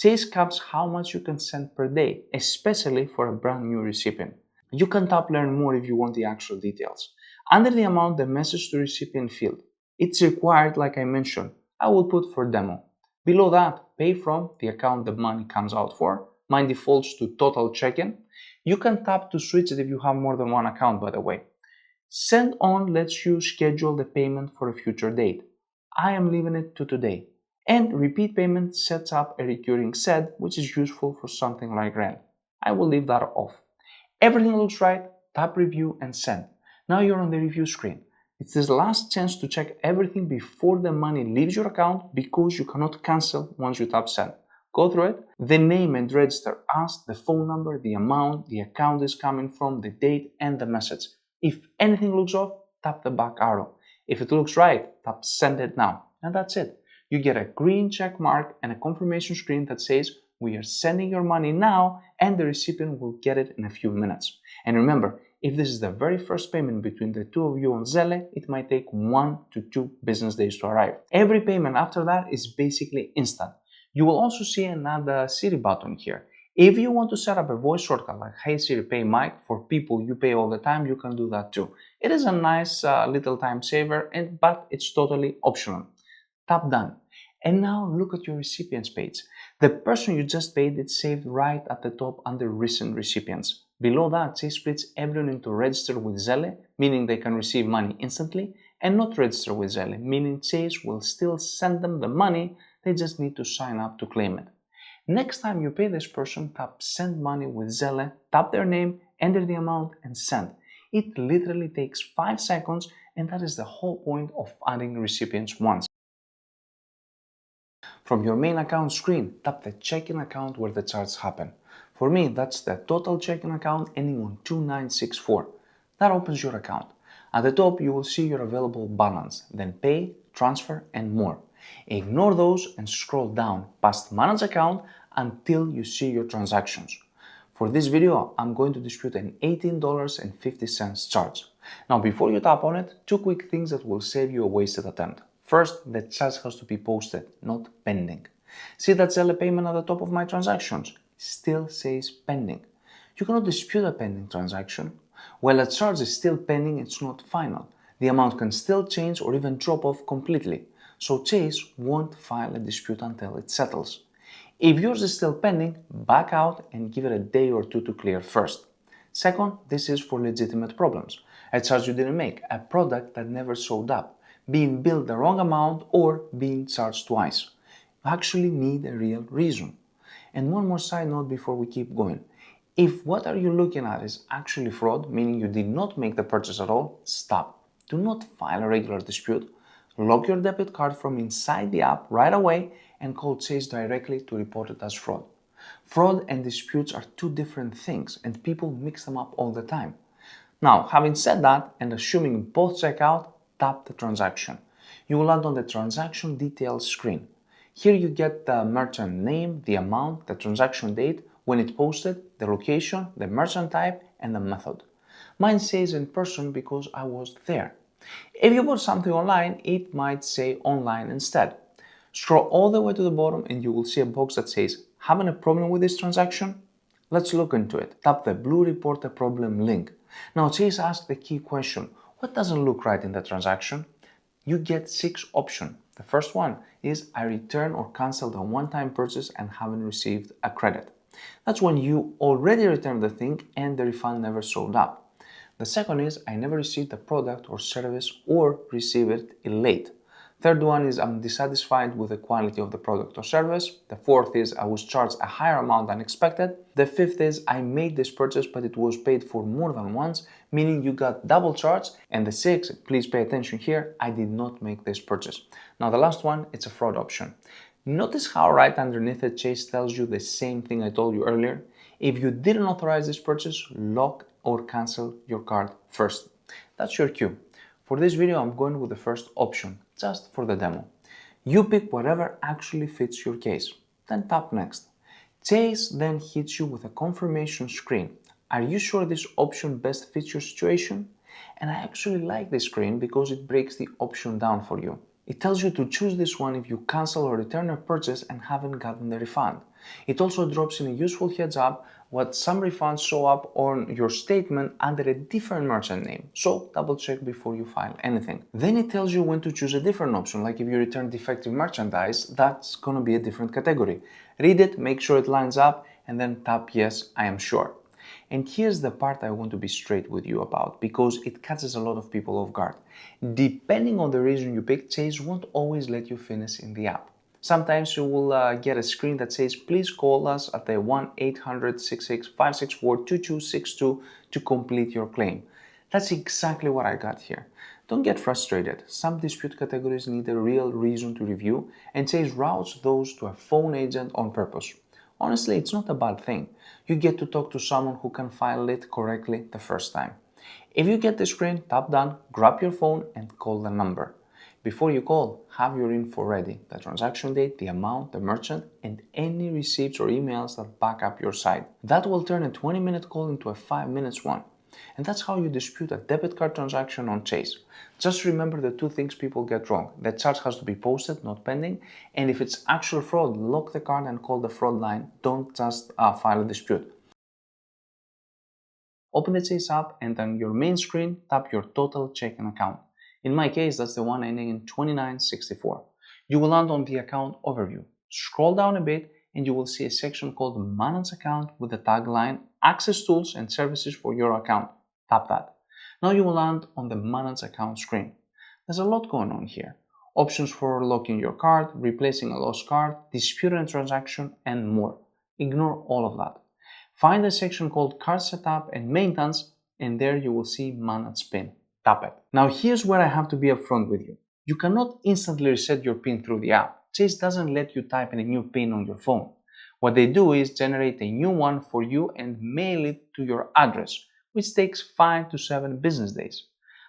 Chase caps how much you can send per day, especially for a brand new recipient. You can tap learn more if you want the actual details. Under the amount, the message to recipient field. It's required, like I mentioned. I will put for demo. Below that, pay from the account the money comes out for. Mine defaults to total check-in. You can tap to switch it if you have more than one account, by the way. Send on lets you schedule the payment for a future date. I am leaving it to today. And repeat payment sets up a recurring set, which is useful for something like rent. I will leave that off. Everything looks right, tap review and send. Now you're on the review screen. It's the last chance to check everything before the money leaves your account because you cannot cancel once you tap send. Go through it, the name and register as, the phone number, the amount, the account is coming from, the date and the message. If anything looks off, tap the back arrow. If it looks right, tap send it now. And that's it. You get a green check mark and a confirmation screen that says we are sending your money now and the recipient will get it in a few minutes. And remember, if this is the very first payment between the two of you on Zelle, it might take 1 to 2 business days to arrive. Every payment after that is basically instant. You will also see another Siri button here. If you want to set up a voice shortcut like Hey Siri Pay Mike for people you pay all the time, you can do that too. It is a nice little time saver, but it's totally optional. Tap done. And now look at your recipients page. The person you just paid is saved right at the top under recent recipients. Below that, Chase splits everyone into register with Zelle, meaning they can receive money instantly, and not register with Zelle, meaning Chase will still send them the money, they just need to sign up to claim it. Next time you pay this person, tap send money with Zelle, tap their name, enter the amount and send. It literally takes 5 seconds and that is the whole point of adding recipients once. From your main account screen, tap the checking account where the charges happen. For me, that's the total checking account ending on 2964. That opens your account. At the top, you will see your available balance, then pay, transfer, and more. Ignore those and scroll down past manage account until you see your transactions. For this video, I'm going to dispute an $18.50 charge. Now, before you tap on it, 2 quick things that will save you a wasted attempt. First, the charge has to be posted, not pending. See that Zelle payment at the top of my transactions? Still says pending. You cannot dispute a pending transaction. While a charge is still pending, it's not final. The amount can still change or even drop off completely. So Chase won't file a dispute until it settles. If yours is still pending, back out and give it a day or 2 to clear first. Second, this is for legitimate problems. A charge you didn't make, a product that never showed up, being billed the wrong amount or being charged twice. You actually need a real reason. And one more side note before we keep going. If what are you looking at is actually fraud, meaning you did not make the purchase at all, stop. Do not file a regular dispute. Lock your debit card from inside the app right away and call Chase directly to report it as fraud. Fraud and disputes are 2 different things and people mix them up all the time. Now, having said that and assuming both check out, tap the transaction. You will land on the transaction details screen. Here you get the merchant name, the amount, the transaction date, when it posted, the location, the merchant type, and the method. Mine says in person because I was there. If you bought something online, it might say online instead. Scroll all the way to the bottom and you will see a box that says, having a problem with this transaction? Let's look into it. Tap the blue report a problem link. Now Chase asks the key question, what doesn't look right in the transaction? You get 6 options. The first one is I return or cancel a one-time purchase and haven't received a credit. That's when you already returned the thing and the refund never showed up. The second is I never received the product or service or received it late. Third one is I'm dissatisfied with the quality of the product or service. The fourth is I was charged a higher amount than expected. The fifth is I made this purchase but it was paid for more than once, meaning you got double charged. And the sixth, please pay attention here, I did not make this purchase. Now the last one, it's a fraud option. Notice how right underneath it Chase tells you the same thing I told you earlier. If you didn't authorize this purchase, lock or cancel your card first. That's your cue. For this video, I'm going with the first option, just for the demo. You pick whatever actually fits your case, then tap next. Chase then hits you with a confirmation screen. Are you sure this option best fits your situation? And I actually like this screen because it breaks the option down for you. It tells you to choose this one if you cancel or return a purchase and haven't gotten the refund. It also drops in a useful heads up what some refunds show up on your statement under a different merchant name, so double check before you file anything. Then it tells you when to choose a different option, like if you return defective merchandise, that's gonna be a different category. Read it, make sure it lines up, and then tap yes, I am sure. And here's the part I want to be straight with you about because it catches a lot of people off guard. Depending on the reason you pick, Chase won't always let you finish in the app. Sometimes you will get a screen that says, please call us at the 1-800-564-2262 to complete your claim. That's exactly what I got here. Don't get frustrated. Some dispute categories need a real reason to review, and Chase routes those to a phone agent on purpose. Honestly, it's not a bad thing. You get to talk to someone who can file it correctly the first time. If you get the screen, tap done, grab your phone and call the number. Before you call, have your info ready, the transaction date, the amount, the merchant, and any receipts or emails that back up your side. That will turn a 20-minute call into a 5-minute one. And that's how you dispute a debit card transaction on Chase. Just remember the two things people get wrong. The charge has to be posted, not pending. And if it's actual fraud, lock the card and call the fraud line. Don't just file a dispute. Open the Chase app and on your main screen, tap your total checking account. In my case, that's the one ending in 2964. You will land on the account overview. Scroll down a bit and you will see a section called Manage Account with the tagline Access Tools and Services for your account. Tap that. Now you will land on the Manage Account screen. There's a lot going on here. Options for locking your card, replacing a lost card, disputing a transaction, and more. Ignore all of that. Find the section called Card Setup and Maintenance, and there you will see Manage PIN. Tap it. Now here's where I have to be upfront with you. You cannot instantly reset your PIN through the app. Chase doesn't let you type in a new PIN on your phone. What they do is generate a new one for you and mail it to your address, which takes 5 to 7 business days.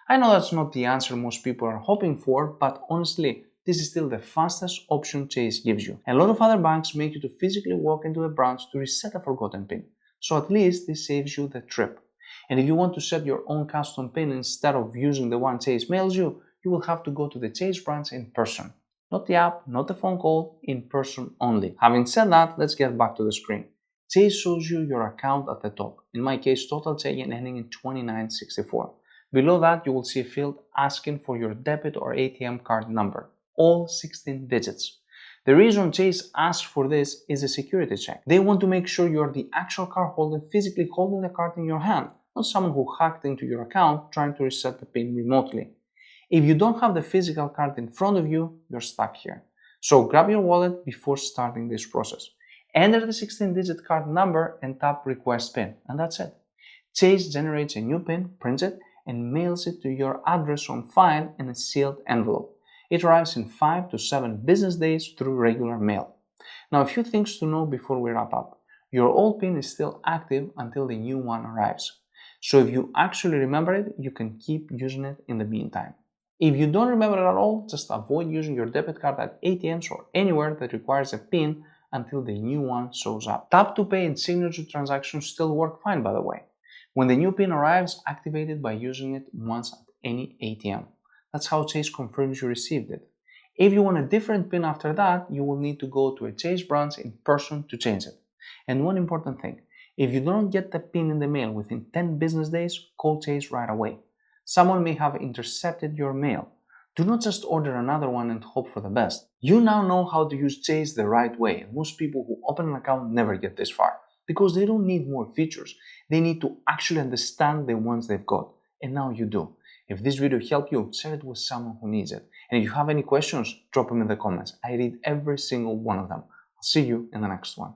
I know that's not the answer most people are hoping for, but honestly, this is still the fastest option Chase gives you. A lot of other banks make you to physically walk into a branch to reset a forgotten PIN, so at least this saves you the trip. And if you want to set your own custom PIN instead of using the one Chase mails you, you will have to go to the Chase branch in person. Not the app, not the phone call, in person only. Having said that, let's get back to the screen. Chase shows you your account at the top. In my case, total checking ending in 2964. Below that, you will see a field asking for your debit or ATM card number, all 16 digits. The reason Chase asks for this is a security check. They want to make sure you're the actual card holder physically holding the card in your hand, not someone who hacked into your account trying to reset the PIN remotely. If you don't have the physical card in front of you, you're stuck here. So grab your wallet before starting this process. Enter the 16-digit card number and tap Request PIN, and that's it. Chase generates a new PIN, prints it, and mails it to your address on file in a sealed envelope. It arrives in 5 to 7 business days through regular mail. Now, a few things to know before we wrap up. Your old PIN is still active until the new one arrives. So if you actually remember it, you can keep using it in the meantime. If you don't remember it at all, just avoid using your debit card at ATMs or anywhere that requires a PIN until the new one shows up. Tap to pay and signature transactions still work fine, by the way. When the new PIN arrives, activate it by using it once at any ATM. That's how Chase confirms you received it. If you want a different PIN after that, you will need to go to a Chase branch in person to change it. And one important thing, if you don't get the PIN in the mail within 10 business days, call Chase right away. Someone may have intercepted your mail. Do not just order another one and hope for the best. You now know how to use Chase the right way, and most people who open an account never get this far because they don't need more features. They need to actually understand the ones they've got, and now you do. If this video helped you, share it with someone who needs it. And if you have any questions, drop them in the comments. I read every single one of them. I'll see you in the next one.